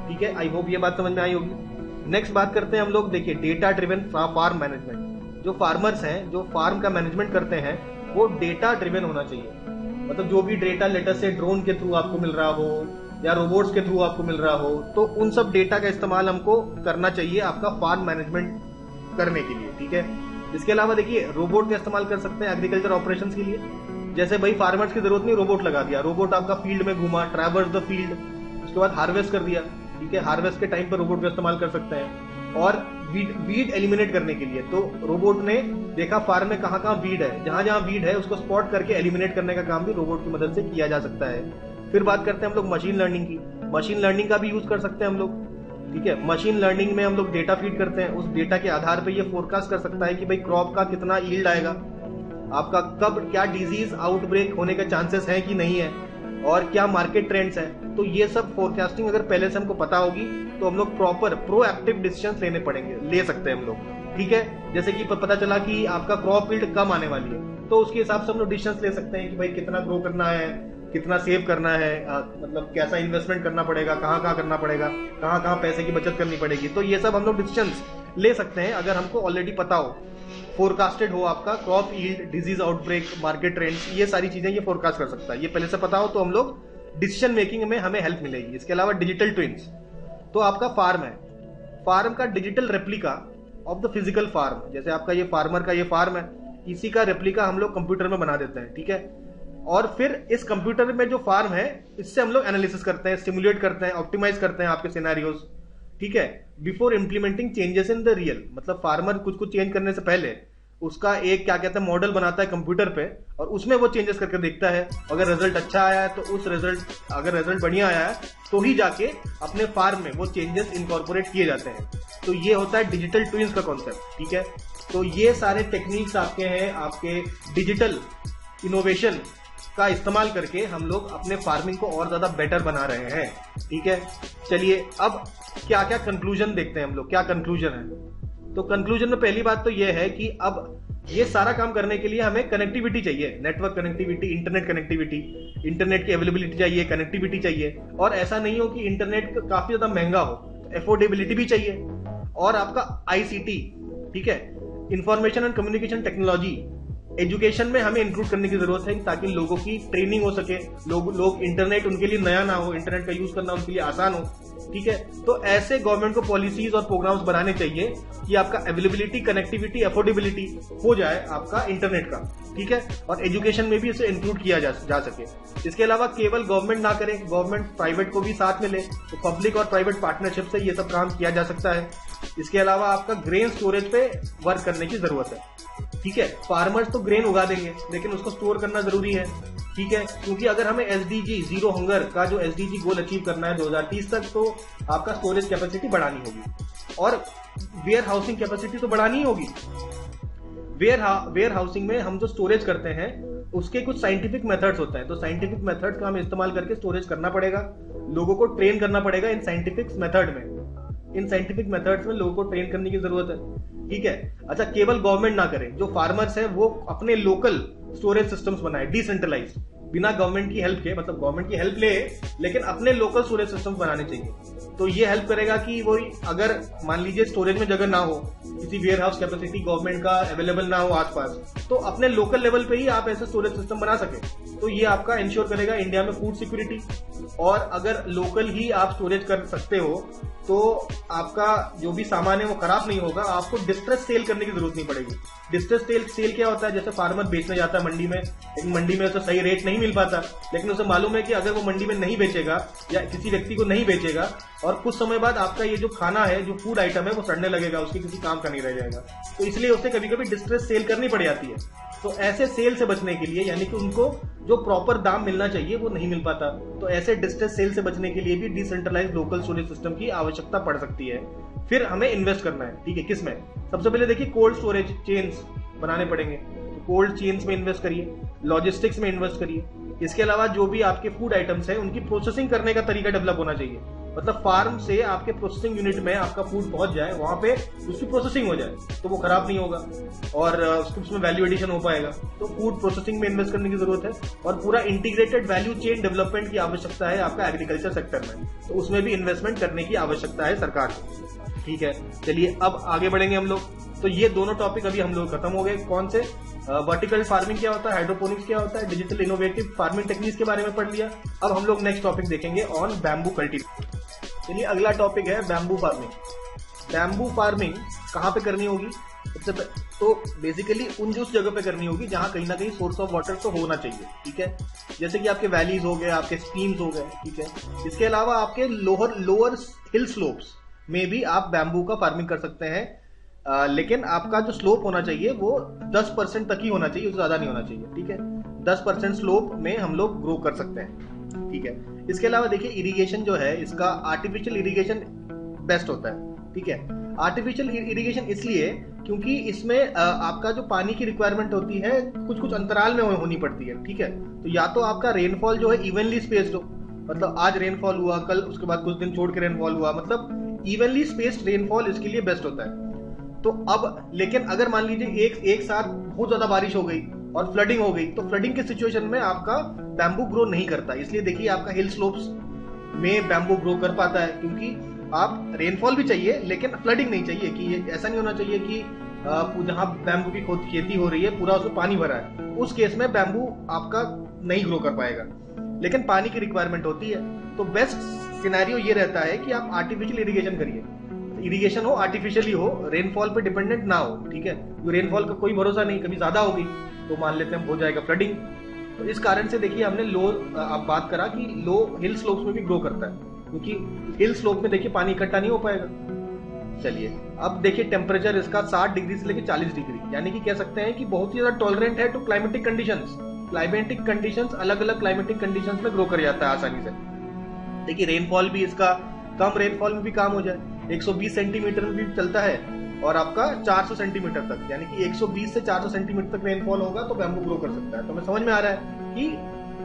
ठीक है। आई होप ये बात समझ में आई होगी। नेक्स्ट बात करते हैं हम लोग, देखिए डेटा ड्रिवन फार्म मैनेजमेंट। जो फार्मर्स हैं, जो फार्म का मैनेजमेंट करते हैं, वो डेटा ड्रिवन होना चाहिए। मतलब जो भी डेटा लेटर से ड्रोन के थ्रू आपको मिल रहा हो या रोबोट्स के थ्रू आपको मिल रहा हो, तो उन सब डेटा का इस्तेमाल हमको करना चाहिए आपका फार्म मैनेजमेंट करने के लिए, ठीक है। इसके अलावा देखिए रोबोट का इस्तेमाल कर सकते हैं एग्रीकल्चर ऑपरेशंस के लिए। जैसे भाई फार्मर्स की जरूरत नहीं, रोबोट लगा दिया, रोबोट आपका फील्ड में घूमा, ट्रैवर्स द फील्ड, उसके बाद हार्वेस्ट कर दिया, ठीक है। हार्वेस्ट के टाइम पर रोबोट का इस्तेमाल कर सकते हैं। और वीड एलिमिनेट करने के लिए। तो रोबोट ने देखा फार्म में कहाँ कहाँ वीड है, जहां जहां वीड है उसको स्पॉट करके एलिमिनेट करने का काम भी रोबोट की मदद से किया जा सकता है। फिर बात करते हैं हम लोग मशीन लर्निंग की। मशीन लर्निंग का भी यूज कर सकते हैं हम लोग, ठीक है। मशीन लर्निंग में हम लोग डेटा फीड करते हैं, उस डेटा के आधार पर ये फोरकास्ट कर सकता है कि भाई क्रॉप का कितना यील्ड आएगा, आपका कब क्या डिजीज आउटब्रेक होने के चांसेस है कि नहीं है, और क्या मार्केट ट्रेंड्स है। तो ये सब फोरकास्टिंग अगर पहले से हमको पता होगी तो हम लोग प्रॉपर प्रोएक्टिव डिसीजंस ले सकते हैं हम लोग, ठीक है। जैसे कि पता चला कि आपका क्रॉप यील्ड कम आने वाली है, तो उसके हिसाब से हम लोग डिसीजंस ले सकते हैं कि भाई कितना ग्रो करना है, कितना सेव करना है, मतलब कैसा इन्वेस्टमेंट करना पड़ेगा, कहाँ कहाँ करना पड़ेगा, कहाँ कहाँ पैसे की बचत करनी पड़ेगी। तो ये सब हम लोग डिसीजंस ले सकते हैं अगर हमको ऑलरेडी पता हो, फोरकास्टेड हो आपका crop yield, disease outbreak, market trends, ये सारी चीजें ये फोरकास्ट कर सकता है। ये पहले से पता हो तो हम लोग डिसीजन मेकिंग में हमें हेल्प मिलेगी। इसके अलावा डिजिटल ट्विन्स, तो आपका फार्म है, फार्म का digital replica of the physical farm, जैसे आपका ये फार्मर का ये फार्म है, इसी का रेप्लिका हम लोग कंप्यूटर में बना देते हैं, ठीक है। और फिर इस कंप्यूटर में जो फार्म है इससे हम लोग एनालिसिस करते हैं, स्टिमुलेट करते हैं, ऑप्टिमाइज करते हैं आपके सिनेरियोज, ठीक है, before implementing changes in the real. मतलब फार्मर कुछ चेंज करने से पहले उसका एक क्या कहते हैं मॉडल बनाता है कंप्यूटर पे, और उसमें वो चेंजेस करके देखता है। अगर रिजल्ट अच्छा आया है तो उस रिजल्ट अगर रिजल्ट बढ़िया आया है तो ही जाके अपने फार्म में वो चेंजेस इनकॉर्पोरेट किए जाते हैं। तो ये होता है डिजिटल ट्विन्स का कॉन्सेप्ट, ठीक है। तो ये सारे टेक्निक्स आपके हैं, आपके डिजिटल इनोवेशन का इस्तेमाल करके हम लोग अपने फार्मिंग को और ज्यादा बेटर बना रहे हैं, ठीक है। चलिए अब क्या क्या कंक्लूजन देखते हैं हम लोग, क्या कंक्लूजन है। तो कंक्लूजन में पहली बात तो यह है कि अब ये सारा काम करने के लिए हमें कनेक्टिविटी चाहिए, network connectivity, internet connectivity, internet की अवेलेबिलिटी चाहिए, कनेक्टिविटी चाहिए। और ऐसा नहीं हो कि इंटरनेट काफी ज्यादा महंगा हो, तो एफोर्डेबिलिटी भी चाहिए। और आपका आईसीटी, ठीक है, information and communication technology, education में हमें इंक्लूड करने की जरूरत है ताकि लोगों की ट्रेनिंग हो सके, लोग इंटरनेट उनके लिए नया ना हो, इंटरनेट का यूज करना उनके लिए आसान हो, ठीक है। तो ऐसे गवर्नमेंट को पॉलिसीज और प्रोग्राम्स बनाने चाहिए कि आपका अवेलेबिलिटी, कनेक्टिविटी, अफोर्डेबिलिटी हो जाए आपका इंटरनेट का, ठीक है। और एजुकेशन में भी इसे इंक्लूड किया जा सके। इसके अलावा केवल गवर्नमेंट ना करे, गवर्नमेंट प्राइवेट को भी साथ में ले, तो पब्लिक और प्राइवेट पार्टनरशिप से ये सब काम किया जा सकता है। इसके अलावा आपका ग्रेन स्टोरेज पे वर्क करने की जरूरत है, ठीक है। फार्मर्स तो ग्रेन उगा देंगे लेकिन उसको स्टोर करना जरूरी है, ठीक है। क्योंकि अगर हमें एसडीजी जीरो हंगर का जो एसडीजी गोल अचीव करना है 2030 तक, तो आपका स्टोरेज कैपेसिटी बढ़ानी होगी और वेयर हाउसिंग कैपेसिटी तो बढ़ानी ही होगी। वेयर हाउसिंग में हम जो स्टोरेज करते हैं उसके कुछ साइंटिफिक मेथड्स होते हैं, तो साइंटिफिक मेथड का हम इस्तेमाल करके स्टोरेज करना पड़ेगा, लोगों को ट्रेन करना पड़ेगा इन साइंटिफिक मेथड में, इन साइंटिफिक मेथड्स में लोगों को ट्रेन करने की जरूरत है, ठीक है। अच्छा, केवल गवर्नमेंट ना करे, जो फार्मर्स है वो अपने लोकल स्टोरेज सिस्टम्स बनाए, डिसेंट्रलाइज, बिना गवर्नमेंट की हेल्प के, मतलब गवर्नमेंट की हेल्प ले लेकिन अपने लोकल स्टोरेज सिस्टम बनाने चाहिए। तो ये हेल्प करेगा कि वो अगर मान लीजिए स्टोरेज में जगह ना हो, किसी वेयर हाउस कैपेसिटी गवर्नमेंट का अवेलेबल ना हो आसपास, तो अपने लोकल लेवल पे ही आप ऐसे स्टोरेज सिस्टम बना सके। तो ये आपका इंश्योर करेगा इंडिया में फूड सिक्योरिटी। और अगर लोकल ही आप स्टोरेज कर सकते हो तो आपका जो भी सामान है वो खराब नहीं होगा, आपको डिस्ट्रेस सेल करने की जरूरत नहीं पड़ेगी। डिस्ट्रेस सेल क्या होता है, जैसे फार्मर बेचने जाता है मंडी में, लेकिन मंडी में उसे सही रेट नहीं मिल पाता, लेकिन उसे मालूम है कि अगर वो मंडी में नहीं बेचेगा या किसी व्यक्ति को नहीं बेचेगा और कुछ समय बाद आपका ये जो खाना है, जो फूड आइटम है, वो सड़ने लगेगा, उसके किसी काम का नहीं रह जाएगा। तो इसलिए उसे कभी कभी डिस्ट्रेस सेल करनी पड़ जाती है। तो ऐसे सेल से बचने के लिए, यानी कि उनको जो प्रॉपर दाम मिलना चाहिए वो नहीं मिल पाता, तो ऐसे डिस्ट्रेस सेल से बचने के लिए भी डिसेंट्रलाइज्ड लोकल स्टोरेज सिस्टम की आवश्यकता पड़ सकती है। फिर हमें इन्वेस्ट करना है, ठीक है, किसमें? सबसे पहले देखिए कोल्ड स्टोरेज चेन्स बनाने पड़ेंगे, तो कोल्ड चेन्स में इन्वेस्ट करिए, लॉजिस्टिक्स में इन्वेस्ट करिए। इसके अलावा जो भी आपके फूड आइटम्स हैं उनकी प्रोसेसिंग करने का तरीका डेवलप होना चाहिए, मतलब फार्म से आपके प्रोसेसिंग यूनिट में आपका फूड पहुंच जाए, वहां पे उसकी प्रोसेसिंग हो जाए, तो वो खराब नहीं होगा और उसमें वैल्यू एडिशन हो पाएगा। तो फूड प्रोसेसिंग में इन्वेस्ट करने की जरूरत है और पूरा इंटीग्रेटेड वैल्यू चेन डेवलपमेंट की आवश्यकता है आपका एग्रीकल्चर सेक्टर में, तो उसमें भी इन्वेस्टमेंट करने की आवश्यकता है सरकार को, ठीक है। चलिए अब आगे बढ़ेंगे हम लोग। तो ये दोनों टॉपिक अभी हम लोग खत्म हो गए। कौन से? वर्टिकल फार्मिंग क्या होता है, हाइड्रोपोनिक्स क्या होता है, डिजिटल इनोवेटिव फार्मिंग टेक्निक्स के बारे में पढ़ लिया। अब हम लोग नेक्स्ट टॉपिक देखेंगे ऑन बैम्बू कल्टीवेशन। चलिए अगला टॉपिक है बैम्बू फार्मिंग। बैम्बू फार्मिंग कहाँ पे करनी होगी? तो बेसिकली उस जगह पे करनी होगी जहां कहीं ना कहीं सोर्स ऑफ वाटर तो होना चाहिए, ठीक है। जैसे कि आपके वैलीज हो गए, आपके स्ट्रीम्स हो गए, ठीक है। इसके अलावा आपके लोअर हिल स्लोप्स में भी आप बैम्बू का फार्मिंग कर सकते हैं, लेकिन आपका जो स्लोप होना चाहिए वो 10% तक ही होना चाहिए, उससे ज्यादा नहीं होना चाहिए, ठीक है। 10% स्लोप में हम लोग ग्रो कर सकते हैं, ठीक है। इसके अलावा देखिए इरिगेशन जो है इसका आर्टिफिशियल इरिगेशन बेस्ट होता है, ठीक है। आर्टिफिशियल इरिगेशन इसलिए क्योंकि इसमें आपका जो पानी की रिक्वायरमेंट होती है कुछ कुछ अंतराल में होनी पड़ती है, ठीक है। तो या तो आपका रेनफॉल जो है इवनली स्पेस्ड हो, मतलब आज रेनफॉल हुआ, कल उसके बाद कुछ दिन छोड़ के रेनफॉल हुआ, मतलब इवनली स्पेस्ड रेनफॉल इसके लिए बेस्ट होता है। तो अब लेकिन अगर मान लीजिए एक साथ बहुत ज्यादा बारिश हो गई और फ्लडिंग हो गई, तो फ्लडिंग के सिचुएशन में आपका बैम्बू ग्रो नहीं करता। इसलिए देखिए आपका हिल स्लोप्स में बैम्बू ग्रो कर पाता है, क्योंकि आप रेनफॉल भी चाहिए लेकिन फ्लडिंग नहीं चाहिए, कि ऐसा नहीं होना चाहिए कि जहां बैम्बू की खेती हो रही है पूरा उसमें पानी भरा है, उस केस में बैम्बू आपका नहीं ग्रो कर पाएगा। लेकिन पानी की रिक्वायरमेंट होती है, तो बेस्ट सिनेरियो ये रहता है कि आप आर्टिफिशियल इरिगेशन करिए। इरिगेशन हो आर्टिफिशियली हो, रेनफॉल पे डिपेंडेंट ना हो, ठीक है। रेनफॉल का कोई भरोसा नहीं, कभी ज्यादा होगी तो मान लेते हैं हो जाएगा फ्लडिंग। तो इस कारण से देखिए हमने लो आप बात करा कि लो हिल स्लोप्स में भी ग्रो करता है, क्योंकि हिल स्लोप में देखिए पानी इकट्ठा नहीं हो पाएगा। चलिए अब देखिए टेम्परेचर इसका 60 डिग्री से लेकर 40 डिग्री, यानी कि कह सकते हैं कि बहुत ही ज्यादा टॉलरेंट है to climatic conditions. Climatic conditions अलग अलग क्लाइमेटिक कंडीशंस में ग्रो कर जाता है आसानी से। देखिए रेनफॉल भी इसका कम रेनफॉल में भी काम हो जाए, 120 सेंटीमीटर में भी चलता है, और आपका 400 सेंटीमीटर तक, यानी कि 120 से 400 सेंटीमीटर तक रेनफॉल होगा तो बैम्बू ग्रो कर सकता है। तो मैं समझ में आ रहा है कि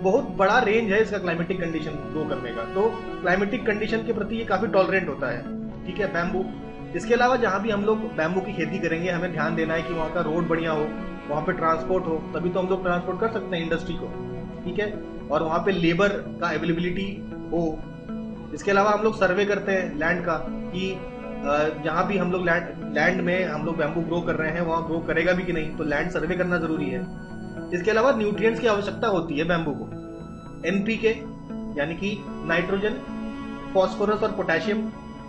बहुत बड़ा रेंज है इसका क्लाइमेटिक कंडीशन ग्रो करने का। तो क्लाइमेटिक कंडीशन के प्रति ये काफी टॉलरेंट होता है, ठीक है, बैम्बू। इसके अलावा जहां भी हम लोग बैम्बू की खेती करेंगे हमें ध्यान देना है कि वहां का रोड बढ़िया हो, वहां पे ट्रांसपोर्ट हो, तभी तो हम लोग ट्रांसपोर्ट कर सकते हैं इंडस्ट्री को, ठीक है। और वहां पे लेबर का अवेलेबिलिटी हो। इसके अलावा हम लोग सर्वे करते हैं लैंड का, कि जहां भी हम लोग लैंड में हम लोग बैम्बू ग्रो कर रहे हैं वहां ग्रो करेगा भी कि नहीं, तो लैंड सर्वे करना जरूरी है। इसके अलावा न्यूट्रिएंट्स की आवश्यकता होती है बैम्बू को, एनपीके यानी कि नाइट्रोजन, फास्फोरस और पोटेशियम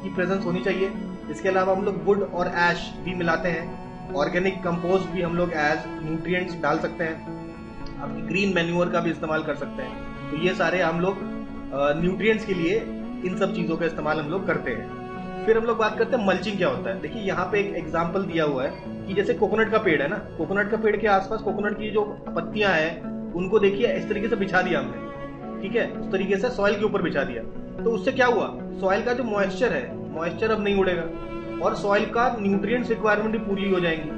की प्रेजेंस होनी चाहिए। इसके अलावा हम लोग वुड और ऐश भी मिलाते हैं। ऑर्गेनिक कंपोस्ट भी हम लोग एज न्यूट्रिएंट्स डाल सकते हैं। आपकी ग्रीन मैन्योर का भी इस्तेमाल कर सकते हैं। तो ये सारे हम लोग न्यूट्रिएंट्स के लिए इन सब चीजों का इस्तेमाल हम लोग करते हैं। फिर हम लोग बात करते हैं मल्चिंग क्या होता है। देखिए यहाँ पे एक एग्जांपल दिया हुआ है कि जैसे कोकोनट का पेड़ है ना, कोकोनट का पेड़ के आसपास कोकोनट की जो पत्तियां हैं उनको देखिए इस तरीके से बिछा दिया हमने, ठीक है, उस तरीके से सॉइल के ऊपर बिछा दिया। तो उससे क्या हुआ, सॉइल का जो मॉइस्चर है, मॉइस्चर अब नहीं उड़ेगा और सॉइल का न्यूट्रिएंट्स रिक्वायरमेंट भी पूरी हो जाएंगी।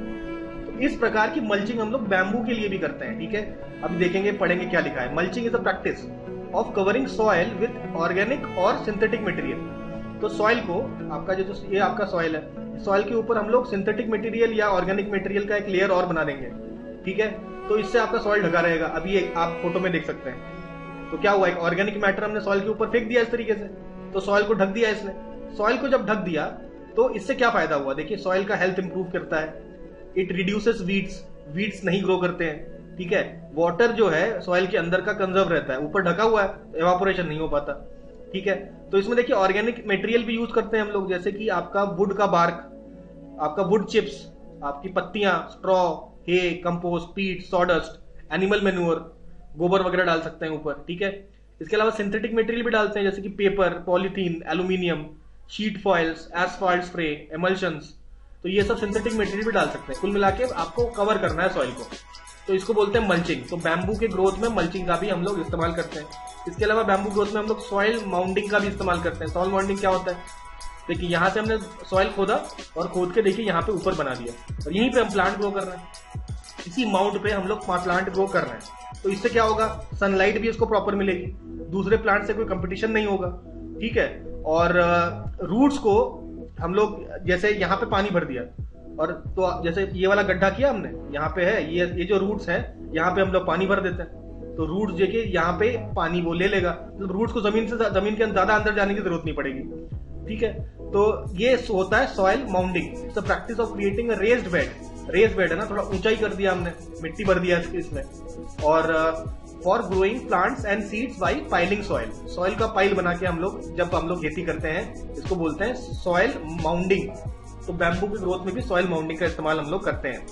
तो इस प्रकार की मल्चिंग हम लोग बैम्बू के लिए भी करते हैं, ठीक है। अब देखेंगे पढ़ेंगे क्या लिखा है। Mulching is a practice of covering soil with organic और सिंथेटिक मटेरियल। तो सॉइल को आपका जो ये आपका सॉइल है, सॉइल के ऊपर हम लोग सिंथेटिक मटेरियल या ऑर्गेनिक मटेरियल का एक लेयर और बना देंगे, ठीक है। तो इससे आपका सॉइल ढका रहेगा। अभी एक आप फोटो में देख सकते हैं। तो क्या हुआ, एक ऑर्गेनिक मैटर हमने सॉइल के ऊपर फेंक दिया इस तरीके से, तो सॉइल को ढक दिया इसने। सॉइल को जब ढक दिया तो इससे क्या फायदा हुआ, देखिए सॉइल का हेल्थ इंप्रूव करता है, इट रिड्यूसेस वीड्स नहीं ग्रो करते हैं, ठीक है। वाटर जो है सॉइल के अंदर का कंजर्व रहता है, ऊपर ढका हुआ है, एवापोरेशन नहीं हो पाता, ठीक है। तो इसमें देखिए ऑर्गेनिक मटेरियल भी यूज करते हैं हम लोग, जैसे कि आपका वुड का बार्क, आपका वुड चिप्स, आपकी पत्तियां, स्ट्रॉ, हे, कंपोस्ट, पीट, सॉडस्ट, एनिमल मैन्योर, गोबर वगैरह डाल सकते हैं ऊपर, ठीक है। इसके अलावा सिंथेटिक मटेरियल भी डालते हैं, जैसे कि paper, polythene, aluminium, sheet foils, asphalt spray, emulsions. तो ये सब सिंथेटिक मटेरियल भी डाल सकते हैं। कुल मिला के आपको कवर करना है सॉइल को, तो इसको बोलते हैं मल्चिंग। तो बैम्बू के ग्रोथ में मल्चिंग का भी हम लोग इस्तेमाल करते हैं। इसके अलावा बैम्बू ग्रोथ में हम लोग सॉइल माउंटिंग का भी इस्तेमाल करते हैं। सॉइल माउंटिंग क्या होता है, देखिए यहाँ से हमने सॉइल खोदा और खोद के देखिए यहाँ पे ऊपर बना दिया और यहीं पे हम प्लांट ग्रो कर रहे हैं। इसी माउंट पे हम लोग प्लांट ग्रो कर रहे हैं। तो इससे क्या होगा, सनलाइट भी इसको प्रॉपर मिलेगी, दूसरे प्लांट से कोई कंपटीशन नहीं होगा, ठीक है। और रूट्स को हम लोग जैसे यहाँ पे पानी भर दिया और तो जैसे ये वाला गड्ढा किया हमने, यहाँ पे है ये जो रूट्स हैं यहाँ पे हम लोग पानी भर देते हैं, तो रूट्स जो कि यहाँ पे पानी वो ले लेगा, तो रूट्स को जमीन के ज्यादा अंदर जाने की जरूरत नहीं पड़ेगी, ठीक है। तो ये होता है soil mounting, it's a practice of creating a raised bed. Raised bed है ना, थोड़ा ऊंचाई कर दिया हमने, मिट्टी भर दिया इसमें। और for growing plants and seeds by piling soil, soil का पाइल बना के हम लोग जब हम लोग खेती करते हैं इसको बोलते हैं सॉइल माउंटिंग। तो बैम्बू की ग्रोथ में भी सॉइल माउंटिंग का इस्तेमाल हम लोग करते हैं।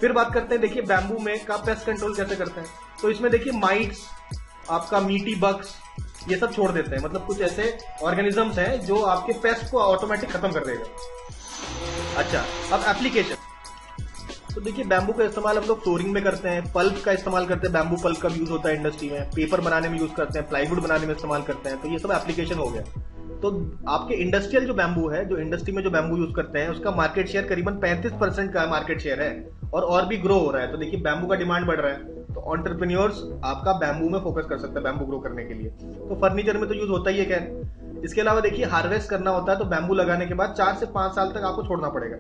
फिर बात करते हैं, देखिए बैम्बू में का पेस्ट कंट्रोल कैसे करते हैं। तो इसमें देखिए माइट्स, आपका मीटी बग्स, ये सब छोड़ देते हैं, मतलब कुछ ऐसे ऑर्गेनिजम्स हैं जो आपके पेस्ट को ऑटोमेटिक खत्म कर देगा। अच्छा, अब एप्लीकेशन। तो देखिए बैम्बू का इस्तेमाल हम लोग फ्लोरिंग में करते हैं, पल्प का इस्तेमाल करते हैं, बैम्बू पल्प का यूज होता है इंडस्ट्री में, पेपर बनाने में यूज करते हैं, प्लाईवुड बनाने में इस्तेमाल करते हैं। तो ये सब एप्लीकेशन हो गया। तो आपके इंडस्ट्रियल जो बैम्बू है, जो इंडस्ट्री में जो बैम्बू यूज करते हैं, उसका मार्केट शेयर करीबन 35% का मार्केट शेयर है और भी ग्रो हो रहा है। तो देखिए बैम्बू का डिमांड बढ़ रहा है, तो एंटरप्रेन्योर्स आपका बैम्बू में फोकस कर सकते हैं बैम्बू ग्रो करने के लिए। तो फर्नीचर में तो यूज होता ही है खैर। इसके अलावा देखिए हार्वेस्ट करना होता है, तो बैम्बू लगाने के बाद 4 से 5 साल तक आपको छोड़ना पड़ेगा।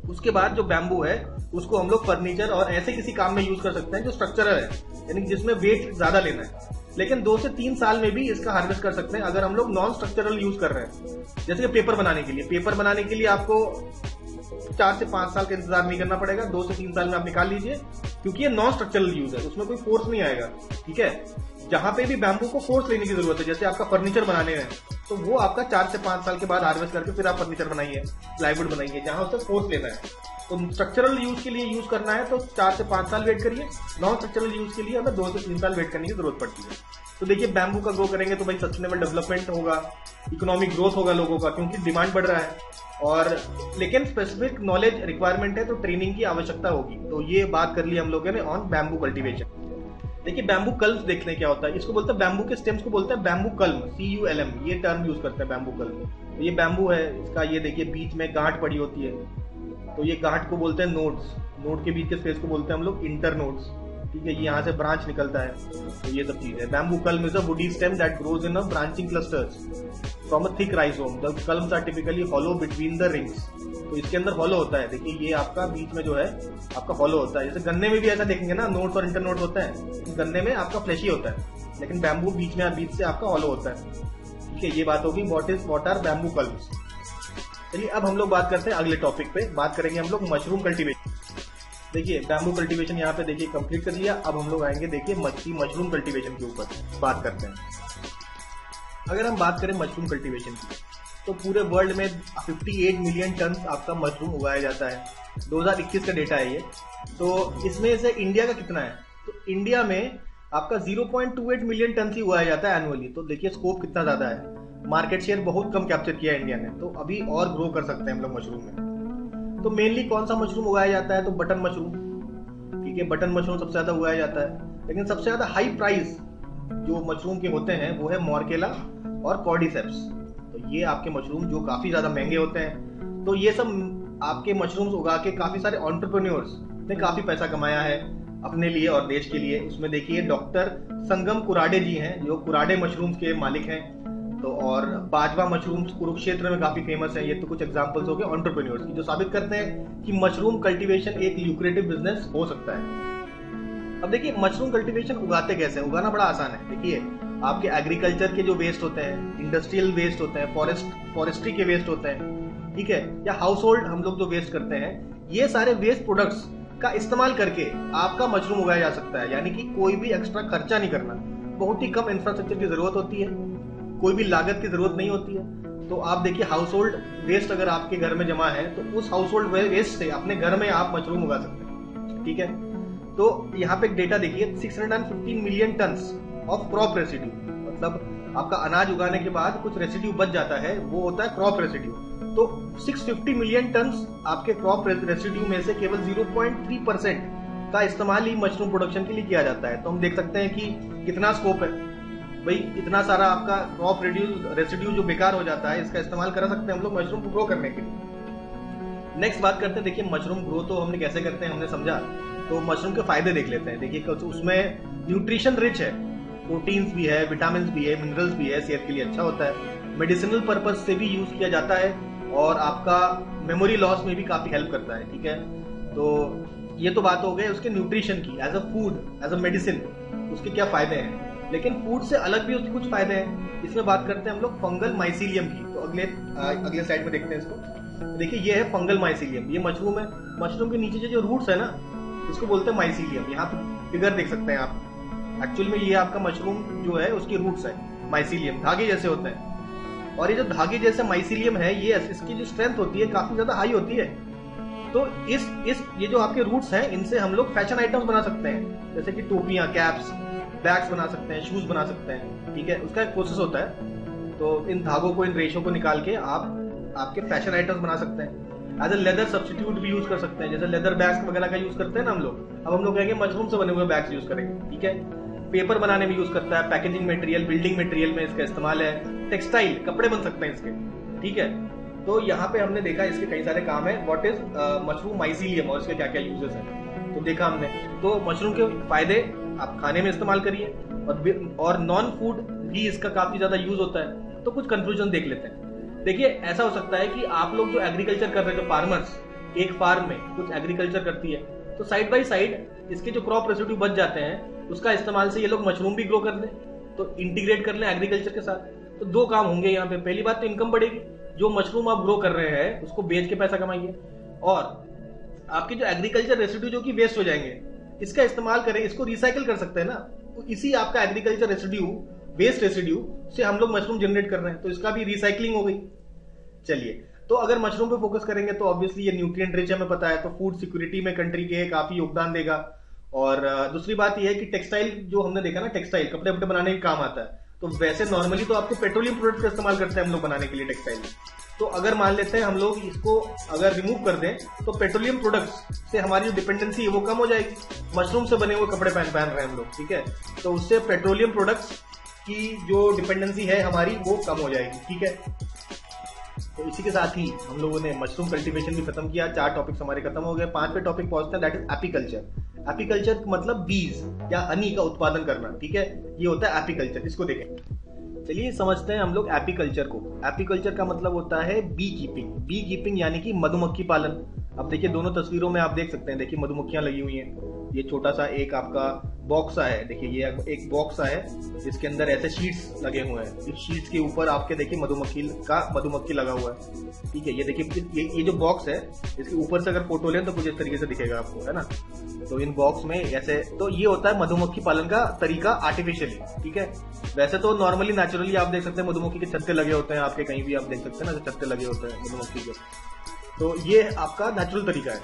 उसके बाद जो बैम्बू है उसको हम लोग फर्नीचर और ऐसे किसी काम में यूज कर सकते हैं जो स्ट्रक्चरल है, यानी जिसमें वेट ज्यादा लेना है। लेकिन 2 से 3 साल में भी इसका हार्वेस्ट कर सकते हैं अगर हम लोग नॉन स्ट्रक्चरल यूज कर रहे हैं। जैसे कि पेपर बनाने के लिए, पेपर बनाने के लिए आपको 4 से 5 साल का इंतजार नहीं करना पड़ेगा, 2 से 3 साल में आप निकाल लीजिए, क्योंकि ये नॉन स्ट्रक्चरल यूज है, उसमें कोई फोर्स नहीं आएगा। ठीक है, जहां पे भी बैम्बू को फोर्स लेने की जरूरत है, जैसे आपका फर्नीचर बनाने में, तो वो आपका 4 से 5 साल के बाद हार्वेस्ट करके फिर आप फर्नीचर बनाइए, प्लाईवुड बनाइए, जहां उसे फोर्स लेना है। तो स्ट्रक्चरल यूज के लिए यूज करना है तो 4 से 5 साल वेट करिए, नॉन स्ट्रक्चरल यूज के लिए हमें 2 से 3 साल वेट करने की जरूरत पड़ती है। तो देखिए बैम्बू का ग्रो करेंगे तो भाई सस्टेनेबल डेवलपमेंट होगा, इकोनॉमिक ग्रोथ होगा लोगों का, क्योंकि डिमांड बढ़ रहा है। और लेकिन स्पेसिफिक नॉलेज रिक्वायरमेंट है, तो ट्रेनिंग की आवश्यकता होगी। तो ये बात कर ली हम लोगों ने ऑन बैम्बू कल्टीवेशन। देखिए बैम्बू कल्म देखने क्या होता है, इसको बोलते हैं बैम्बू के स्टेम्स को बोलते हैं बैम्बू कल्म, CULM, ये टर्म यूज करते हैं बैम्बू कल्म। तो ये बैम्बू है, इसका ये देखिए बीच में गांठ पड़ी होती है, तो ये गांठ को बोलते हैं नोड्स, नोड के बीच के स्पेस को बोलते हैं हम लोग इंटर नोड्स। ठीक है, ये यहाँ से ब्रांच निकलता है, तो ये सब चीज है। Bamboo culm is a woody stem that grows in a branching clusters from a thick rhizome. The culms are typically hollow between the rings. तो इसके अंदर हॉलो होता है, देखिए ये आपका बीच में जो है आपका हॉलो होता है। जैसे गन्ने में भी ऐसा देखेंगे ना, नोड्स और इंटर नोड्स होते हैं, गन्ने में आपका फ्लैशी होता है, लेकिन बैम्बू बीच से आपका हॉलो होता है। ठीक है, ये बात होगी व्हाट आर बैम्बू कल्म्स। चलिए अब हम लोग बात करते हैं अगले टॉपिक पे, बात करेंगे हम लोग मशरूम कल्टीवेशन। देखिए बैम्बू कल्टीवेशन यहाँ पे देखिए कंप्लीट कर लिया। अब हम लोग आएंगे देखिए मशरूम कल्टीवेशन के ऊपर बात करते हैं। अगर हम बात करें मशरूम कल्टीवेशन की, तो पूरे वर्ल्ड में 58 मिलियन टन आपका मशरूम उगाया जाता है। 2021 का डेटा है ये। तो इसमें से इंडिया का कितना है, तो इंडिया में आपका 0.28 मिलियन टन ही उगाया जाता है एनुअली। तो देखिए स्कोप कितना ज्यादा है, मार्केट शेयर बहुत कम कैप्चर किया है इंडिया ने, तो अभी और ग्रो कर सकते हैं हम लोग मशरूम में। तो मेनली कौन सा मशरूम उगाया जाता है, तो बटन मशरूम। ठीक है, बटन मशरूम सबसे ज्यादा उगाया जाता है, लेकिन सबसे ज्यादा हाई प्राइस जो मशरूम के होते हैं वो है मोरकेला और कॉर्डिसेप्स। तो ये आपके मशरूम जो काफी ज्यादा महंगे होते हैं। तो ये सब आपके मशरूम्स उगा के काफी सारे एंटरप्रेन्योर्स ने काफी पैसा कमाया है अपने लिए और देश के लिए। उसमें देखिए डॉक्टर संगम कुराडे जी हैं, जो कुराडे मशरूम्स के मालिक हैं। तो और बाजवा मशरूम्स कुरुक्षेत्र में काफी फेमस है। ये तो कुछ एग्जांपल्स हो गए एंटरप्रेन्योर्स की, जो साबित करते हैं कि मशरूम कल्टीवेशन एक ल्यूक्रेटिव बिजनेस हो सकता है। अब देखिए मशरूम कल्टीवेशन उगाते कैसे, उगाना बड़ा आसान है। देखिए आपके एग्रीकल्चर के जो वेस्ट होते हैं, इंडस्ट्रियल वेस्ट होते हैं, फॉरेस्ट्री के वेस्ट होते हैं, ठीक है, या हाउस होल्ड हम लोग जो वेस्ट करते हैं, ये सारे वेस्ट प्रोडक्ट्स का इस्तेमाल करके आपका मशरूम उगाया जा सकता है। यानी कि कोई भी एक्स्ट्रा खर्चा नहीं करना, बहुत ही कम इंफ्रास्ट्रक्चर की जरूरत होती है, कोई भी लागत की जरूरत नहीं होती है। तो आप देखिए हाउस होल्ड वेस्ट अगर आपके घर में जमा है, तो उस हाउस होल्ड वेस्ट से अपने घर में आप मशरूम उगा सकते हैं। ठीक है, तो यहाँ पे एक डेटा देखिए 615 million ton of crop residue, मतलब आपका अनाज उगाने के बाद कुछ रेसिड्यू बच जाता है, वो होता है क्रॉप रेसिड्यू। तो 650 मिलियन टन आपके क्रॉप रेसिड्यू में से केवल 0.3% का इस्तेमाल ही मशरूम प्रोडक्शन के लिए किया जाता है। तो हम देख सकते हैं कि कितना स्कोप है भाई, इतना सारा आपका क्रॉप रेसिड्यू जो बेकार हो जाता है, इसका इस्तेमाल कर सकते हैं हम लोग मशरूम को ग्रो करने के लिए। नेक्स्ट बात करते हैं, देखिए मशरूम ग्रो तो हमने कैसे करते हैं हमने समझा, तो मशरूम के फायदे देख लेते हैं। देखिए उसमें न्यूट्रिशन रिच है, प्रोटीन्स भी है, विटामिन भी है, मिनरल्स भी है, सेहत के लिए अच्छा होता है, मेडिसिनल पर्पज से भी यूज किया जाता है और आपका मेमोरी लॉस में भी काफी हेल्प करता है। ठीक है, तो ये तो बात हो गई उसके न्यूट्रिशन की, as a food, as a medicine उसके क्या फायदे हैं। लेकिन फूड से अलग भी उसके कुछ फायदे हैं। इसमें बात करते हैं हम लोग फंगल माइसीलियम की। तो अगले साइड में देखते हैं इसको। देखिए ये है फंगल माइसीलियम, ये मशरूम है, मशरूम के नीचे जो रूट्स है ना, इसको बोलते हैं माइसीलियम। यहाँ पे फिगर देख सकते हैं आप, एक्चुअल में ये आपका मशरूम जो है उसकी रूट्स है माइसीलियम, धागे जैसे होते हैं। और ये जो धागे जैसे माइसीलियम है, ये इसकी जो स्ट्रेंथ होती है काफी ज्यादा हाई होती है। तो ये जो आपके रूट्स हैं, इनसे हम लोग फैशन आइटम्स बना सकते हैं, जैसे कि टोपियां, कैप्स, बैग्स बना सकते हैं, शूज बना सकते हैं। ठीक है, उसका एक प्रोसेस होता है। तो इन धागों को, इन रेशों को निकाल के आप आपके फैशन आइटम्स बना सकते हैं। एज ए लेदर सब्स्टिट्यूट भी यूज कर सकते हैं, जैसे लेदर बैग्स वगैरह का यूज करते हैं ना हम लोग, अब हम लोग कहेंगे मशरूम से बने हुए बैग्स यूज करेंगे, ठीक है। पेपर बनाने में यूज करता है, पैकेजिंग मटेरियल, बिल्डिंग मटेरियल में इसका इस्तेमाल है, टेक्सटाइल कपड़े बन सकते हैं इसके, ठीक है। तो यहाँ पे हमने देखा इसके कई सारे काम है। व्हाट इज मशरूम माइसीलियम और इसके क्या क्या यूजेस हैं तो देखा हमने। तो मशरूम के फायदे, आप खाने में इस्तेमाल करिए, और नॉन फूड भी इसका काफी ज्यादा यूज होता है। तो कुछ कंक्लूजन देख लेते हैं। देखिए, ऐसा हो सकता है कि आप लोग जो एग्रीकल्चर कर रहे हैं, जो फार्मर्स एक फार्म में कुछ एग्रीकल्चर करती है, तो साइड बाय साइड इसके जो क्रॉप रेसिड्यू बच जाते हैं उसका इस्तेमाल से ये लोग मशरूम भी ग्रो कर लें, तो इंटीग्रेट कर लें एग्रीकल्चर के साथ। तो दो काम होंगे यहाँ पे। पहली बात तो इनकम बढ़ेगी, जो मशरूम आप ग्रो कर रहे हैं उसको बेच के पैसा कमाइए, और आपके जो एग्रीकल्चर रेसिड्यू जो कि वेस्ट हो जाएंगे इसका इस्तेमाल करें, इसको रिसाइकिल कर सकते हैं ना। तो इसी आपका एग्रीकल्चर रेसिड्यू, वेस्ट रेसिड्यू से हम लोग मशरूम जनरेट कर रहे हैं, तो इसका भी रिसाइकलिंग हो गई। चलिए, तो अगर मशरूम पे फोकस करेंगे तो ऑब्वियसली ये न्यूट्रिएंट रिच हमें पता है, तो फूड सिक्योरिटी में कंट्री के काफी योगदान देगा। और दूसरी बात यह है कि टेक्सटाइल जो हमने देखा ना, टेक्सटाइल कपड़े वपड़े बनाने के काम आता है। तो वैसे नॉर्मली तो आपको पेट्रोलियम प्रोडक्ट का इस्तेमाल करते हैं हम लोग बनाने के लिए टेक्सटाइल। तो अगर मान लेते हैं हम लोग इसको अगर रिमूव कर दें तो पेट्रोलियम प्रोडक्ट्स से हमारी जो डिपेंडेंसी है वो कम हो जाएगी। मशरूम से बने हुए कपड़े पहन रहे हैं हम लोग, ठीक है, तो उससे पेट्रोलियम प्रोडक्ट्स की जो डिपेंडेंसी है हमारी वो कम हो जाएगी, ठीक है। तो इसी के साथ ही हम लोगों ने मशरूम कल्टीवेशन भी खत्म किया। 4 टॉपिक्स हमारे खत्म हो गए। 5वें टॉपिक पहुंचते हैं, दैट इज एपीकल्चर। एपीकल्चर मतलब बीज या हनी का उत्पादन करना, ठीक है, ये होता है एपीकल्चर। इसको देखें, चलिए समझते हैं हम लोग एपीकल्चर को। एपीकल्चर का मतलब होता है बी कीपिंग। बी कीपिंग यानी कि मधुमक्खी पालन। अब देखिए दोनों तस्वीरों में आप देख सकते हैं, देखिए मधुमक्खियां लगी हुई हैं। ये छोटा सा एक आपका बॉक्स है, देखिए ये एक बॉक्स है जिसके अंदर ऐसे शीट्स लगे हुए हैं। इस शीट्स के ऊपर आपके देखिए मधुमक्खी लगा हुआ है, ठीक है। ये देखिए ये जो बॉक्स है इसके ऊपर से अगर फोटो लें तो कुछ इस तरीके से दिखेगा आपको, है ना। तो इन बॉक्स में ऐसे, तो ये होता है मधुमक्खी पालन का तरीका आर्टिफिशियली, ठीक है। वैसे तो नॉर्मली नेचुरली आप देख सकते हैं मधुमक्खी के छत्ते लगे होते हैं, आपके कहीं भी आप देख सकते हैं ना, छत्ते लगे होते हैं मधुमक्खी के। तो ये आपका नेचुरल तरीका है,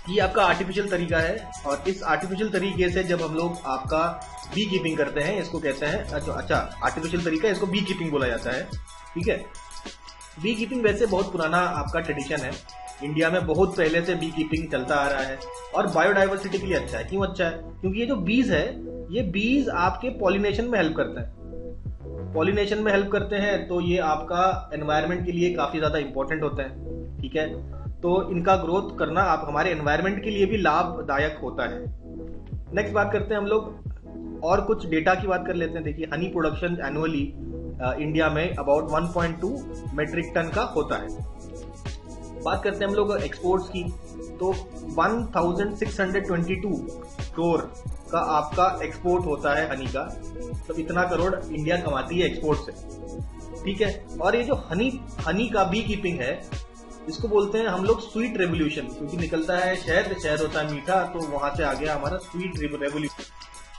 ये आपका आर्टिफिशियल तरीका है। और इस आर्टिफिशियल तरीके से जब हम लोग आपका बी कीपिंग करते हैं, इसको कहते हैं, अच्छा आर्टिफिशियल तरीका है, इसको बी कीपिंग बोला जाता है, ठीक है। बी कीपिंग वैसे बहुत पुराना आपका ट्रेडिशन है, इंडिया में बहुत पहले से बी कीपिंग चलता आ रहा है। और बायोडाइवर्सिटी के लिए अच्छा है। क्यों अच्छा है? क्योंकि ये जो बीज है, ये बीज आपके पॉलिनेशन में हेल्प करते हैं। पॉलिनेशन में हेल्प करते हैं तो ये आपका एनवायरनमेंट के लिए काफी ज्यादा इंपॉर्टेंट होता है, ठीक है। तो इनका ग्रोथ करना आप हमारे एनवायरनमेंट के लिए भी लाभदायक होता है। नेक्स्ट बात करते हैं हम लोग, और कुछ डेटा की बात कर लेते हैं। देखिए हनी प्रोडक्शन एनुअली इंडिया में अबाउट 1.2 मेट्रिक टन का होता है। बात करते हैं हम लोग एक्सपोर्ट्स की, तो 1622 करोड़ का आपका एक्सपोर्ट होता है हनी का। तो इतना करोड़ इंडिया कमाती है एक्सपोर्ट से, ठीक है। और ये जो हनी का बी कीपिंग है, इसको बोलते हैं हम लोग स्वीट रेवोल्यूशन, क्योंकि निकलता है शहद होता है मीठा, तो वहां से आ गया हमारा स्वीट रेवोल्यूशन।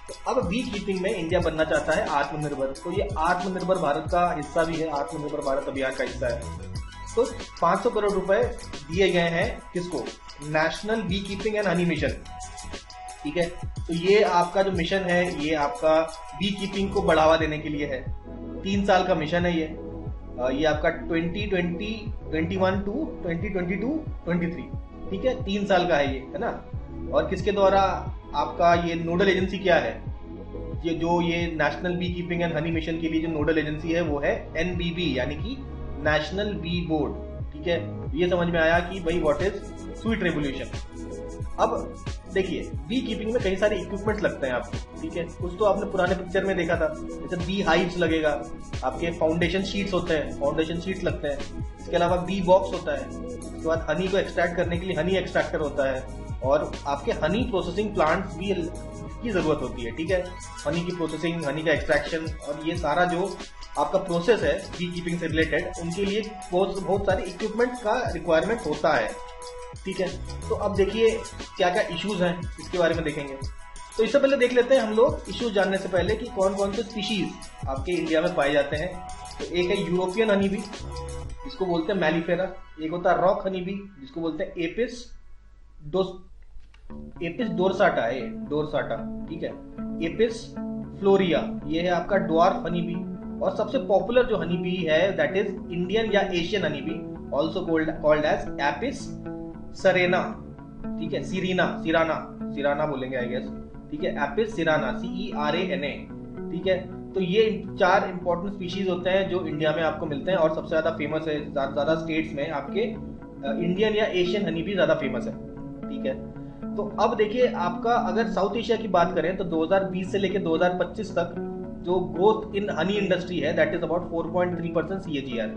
तो अब बी कीपिंग में इंडिया बनना चाहता है आत्मनिर्भर, तो ये आत्मनिर्भर भारत का हिस्सा भी है, आत्मनिर्भर भारत अभियान का हिस्सा है। तो 500 करोड़ रुपए दिए गए हैं किसको? National bee keeping and honey mission, ठीक है। तो ये आपका जो मिशन है, ये आपका बी कीपिंग को बढ़ावा देने के लिए है। 3 साल का मिशन है ये आपका 2021 टू 2022-23, ठीक है, 3 साल का है ये, है ना। और किसके द्वारा आपका ये नोडल एजेंसी क्या है? ये जो ये national bee keeping and honey mission के लिए जो नोडल एजेंसी है वो है NBB, यानी कि नेशनल बी बोर्ड, ठीक है। ये समझ में आया कि भाई व्हाट इज स्वीट रेवोल्यूशन। अब देखिए बी कीपिंग में कई सारे इक्विपमेंट्स लगते हैं आपको, ठीक है। कुछ तो आपने पुराने पिक्चर में देखा था, जैसे बी हाइव्स लगेगा, आपके फाउंडेशन शीट्स होते हैं, फाउंडेशन शीट्स लगते हैं। इसके अलावा बी बॉक्स होता है। उसके बाद हनी को एक्सट्रैक्ट करने के लिए हनी एक्सट्रैक्टर होता है, और आपके हनी प्रोसेसिंग प्लांट्स भी की जरूरत होती है, ठीक है। हनी की प्रोसेसिंग, हनी का एक्सट्रैक्शन, और ये सारा जो आपका प्रोसेस है बी कीपिंग से रिलेटेड, उनके लिए बहुत सारे इक्विपमेंट का रिक्वायरमेंट होता है, ठीक है। तो अब देखिए क्या क्या इश्यूज हैं, इसके बारे में देखेंगे। तो इससे पहले देख लेते हैं हम लोग इश्यूज जानने से पहले कि कौन कौन से स्पीशीज आपके इंडिया में पाए जाते हैं। तो एक है यूरोपियन हनी बी, जिसको बोलते हैं मैलीफेरा। एक होता है रॉक हनी बी, जिसको बोलते हैं एपिस डोरसाटा है, डोरसाटा, ठीक है। एपिस फ्लोरिया, ये है आपका ड्वार्फ हनी बी। और सबसे पॉपुलर जो हनी बी है दैट इज इंडियन या Asian honey bee, also called as Apis cerana, ठीक है, सिराना बोलेंगे आई गेस, ठीक है, एपिस सिराना, CERANA, ठीक है। तो ये 4 इंपॉर्टेंट स्पीशीज होते हैं जो इंडिया में आपको मिलते हैं और सबसे ज्यादा फेमस है, ज्यादा स्टेट्स में आपके इंडियन या एशियन हनी भी ज्यादा फेमस है, ठीक है। तो अब देखिए आपका अगर साउथ एशिया की बात करें तो 2020 से लेकर 2025 तक जो ग्रोथ इन हनी इंडस्ट्री है दैट इज अबाउट 4.3% CAGR।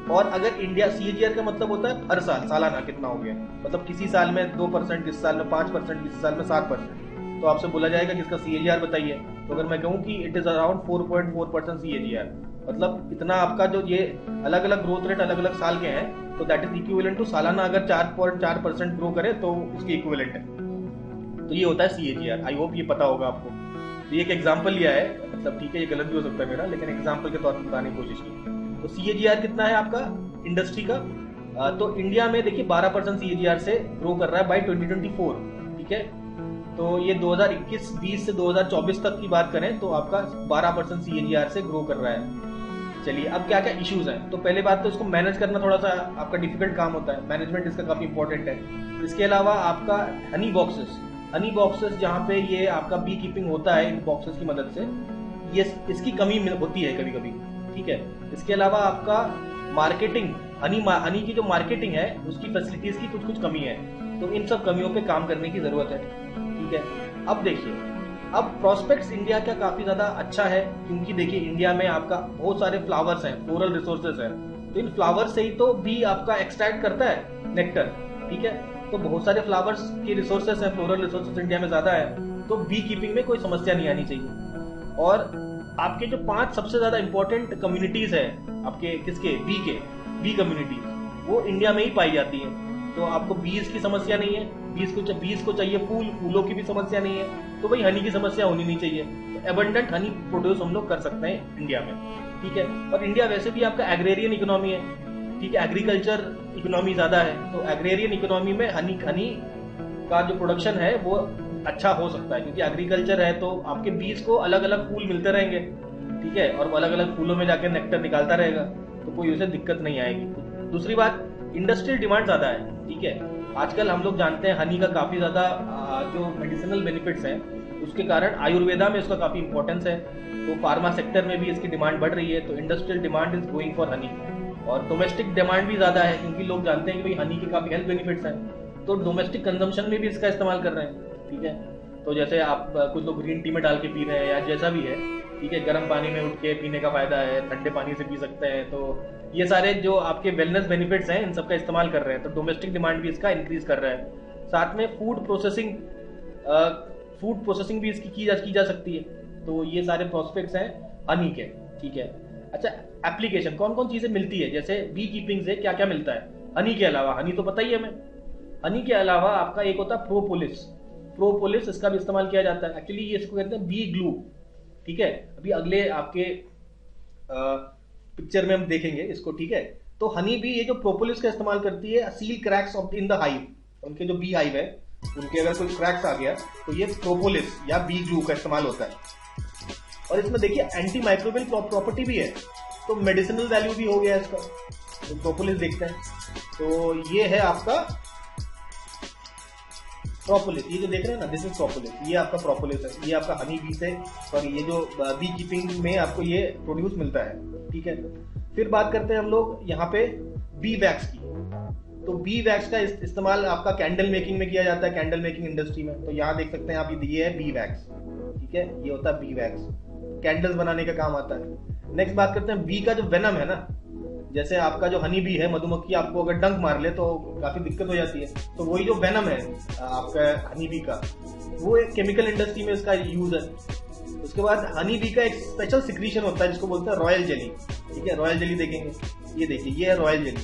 और अगर इंडिया, CAGR का मतलब होता है हर साल, सालाना कितना हो गया, मतलब किसी साल में 2%, किसी साल में 5%, किसी साल में 7%। तो आपसे बोला जाएगा कि इसका CAGR बताइए, तो अगर मैं कहूँ कि इट इज अराउंड 4.4% CAGR, मतलब इतना आपका जो ये अलग अलग ग्रोथ रेट अलग अलग साल के हैं, तो दैट इज इक्विवेलेंट टू सालाना अगर 4.4% ग्रो करे तो इसके इक्विवेलेंट है। तो ये होता है CAGR। आई होप ये पता होगा आपको। तो ये एक एग्जाम्पल लिया है, मतलब ठीक है ये गलत भी हो सकता है मेरा, लेकिन एग्जाम्पल के तौर पर बताने की कोशिश की। तो CAGR कितना है आपका इंडस्ट्री का? तो इंडिया में देखिए 12% CAGR से ग्रो कर रहा है बाय 2024, ठीक है। तो ये 2021-20 से 2024 तक की बात करें तो आपका 12% CAGR से ग्रो कर रहा है। चलिए अब क्या क्या इश्यूज हैं। तो पहले बात तो इसको मैनेज करना थोड़ा सा आपका डिफिकल्ट काम होता है, मैनेजमेंट इसका काफी इंपॉर्टेंट है। इसके अलावा आपका हनी बॉक्सेस जहाँ पे ये आपका बी कीपिंग होता है इन बॉक्सेस की मदद से, ये इसकी कमी होती है कभी कभी, ठीक है। इसके अलावा आपका मार्केटिंग, हनी की जो मार्केटिंग है उसकी फैसिलिटीज की कुछ कमी है, तो इन सब कमियों पे काम करने की जरूरत है, ठीक है। अब देखिए, अब प्रोस्पेक्ट्स इंडिया का काफी ज्यादा अच्छा है, क्योंकि देखिए इंडिया में आपका बहुत सारे फ्लावर्स हैं, फ्लोरल रिसोर्सेज हैं, तो इन फ्लावर्स से ही तो बी आपका एक्सट्रैक्ट करता है नेक्टर, ठीक है। तो बहुत सारे फ्लावर्स के रिसोर्सेज हैं, फ्लोरल रिसोर्सेज इंडिया में ज्यादा है, तो बी कीपिंग में कोई समस्या नहीं आनी चाहिए। और आपके जो 5 सबसे ज्यादा इंपॉर्टेंट कम्युनिटीज है आपके किसके, बी कम्युनिटीज, वो इंडिया में ही पाई जाती है। तो आपको बीज की समस्या नहीं है, बीज को चाहिए फूलों की भी समस्या नहीं है, तो भाई हनी की समस्या होनी नहीं चाहिए। तो एबंडेंट हनी प्रोड्यूस हम लोग कर सकते हैं इंडिया में, ठीक है। और इंडिया वैसे भी आपका एग्रेरियन इकोनॉमी है, ठीक है, एग्रीकल्चर इकोनॉमी ज्यादा है, तो एग्रेरियन इकोनॉमी में हनी का जो प्रोडक्शन है वो अच्छा हो सकता है, क्योंकि एग्रीकल्चर है तो आपके बीज को अलग अलग फूल मिलते रहेंगे, ठीक है, और वो अलग अलग फूलों में जाकर नेक्टर निकालता रहेगा, तो कोई उसे दिक्कत नहीं आएगी। दूसरी बात, इंडस्ट्रियल डिमांड ज्यादा है, ठीक है। आजकल हम लोग जानते हैं हनी का काफी ज्यादा जो मेडिसिनल बेनिफिट्स हैं, उसके कारण आयुर्वेदा में इसका काफी इंपॉर्टेंस है, तो फार्मा सेक्टर में भी इसकी डिमांड बढ़ रही है, तो industrial demand is going for Honey. और डोमेस्टिक डिमांड भी ज्यादा है, क्योंकि लोग जानते हैं कि भाई हनी के काफी हेल्थ बेनिफिट्स हैं, तो डोमेस्टिक कंजम्पशन में भी इसका इस्तेमाल कर रहे हैं, ठीक है। तो जैसे आप कुछ लोग ग्रीन टी में डाल के पी रहे हैं या जैसा भी है, ठीक है, गर्म पानी में उठ के पीने का फायदा है, ठंडे पानी से पी सकते हैं, तो ये सारे जो आपके वेलनेस बेनिफिट्स हैं इन सबका इस्तेमाल कर रहे हैं, तो डोमेस्टिक डिमांड भी इसका इंक्रीज कर रहा है। साथ में फूड प्रोसेसिंग भी इसकी की जा सकती है। तो ये सारे प्रोस्पेक्ट्स हैं हनी के, ठीक है। अच्छा, एप्लीकेशन कौन कौन चीजें मिलती है, जैसे बी कीपिंग से क्या क्या मिलता है हनी के अलावा? हनी तो पता ही है हमें, हनी के अलावा आपका एक होता है प्रोपोलिस, इसका भी इस्तेमाल किया जाता है। एक्चुअली ये इसको कहते हैं बी ग्लू, ठीक है। अभी अगले आपके पिक्चर में हम देखेंगे इसको, ठीक है। तो हनी भी ये जो प्रोपोलिस का इस्तेमाल करती है seal cracks in the hive, उनके जो बी हाइव है उनके अगर कोई क्रैक्स आ गया तो ये प्रोपोलिस या बी ग्लू का इस्तेमाल होता है। और इसमें देखिए एंटी माइक्रोबियल प्रॉपर्टी भी है, तो मेडिसिनल वैल्यू भी हो गया इसका। तो प्रोपोलिस देखते हैं, तो ये है आपका प्रोपोलिस, ये जो देख रहे हैं ना, दिस इज प्रोपोलिस, ये आपका प्रोपोलिस है, ये आपका हनी बी से, सॉरी ये जो बी कीपिंग में आपको ये प्रोड्यूस मिलता है, ठीक है। फिर बात करते हैं हम लोग यहाँ पे बी वैक्स की। तो बी वैक्स का इस्तेमाल आपका कैंडल मेकिंग में किया जाता है, कैंडल मेकिंग इंडस्ट्री में। तो यहाँ देख सकते हैं आप, ये है बी वैक्स, ठीक है, ये होता है बी वैक्स, कैंडल्स बनाने का काम आता है। नेक्स्ट बात करते हैं बी का जो वेनम है ना, जैसे आपका जो हनी बी है, मधुमक्खी आपको अगर डंक मार ले तो काफी दिक्कत हो जाती है, तो वही जो वेनम है आपका हनी बी का, वो एक केमिकल इंडस्ट्री में इसका यूज है। उसके बाद हनी बी का एक स्पेशल सिक्रीशन होता है जिसको बोलते हैं रॉयल जेली, ठीक है। रॉयल जेली देखेंगे, ये देखिए, ये है रॉयल जेली,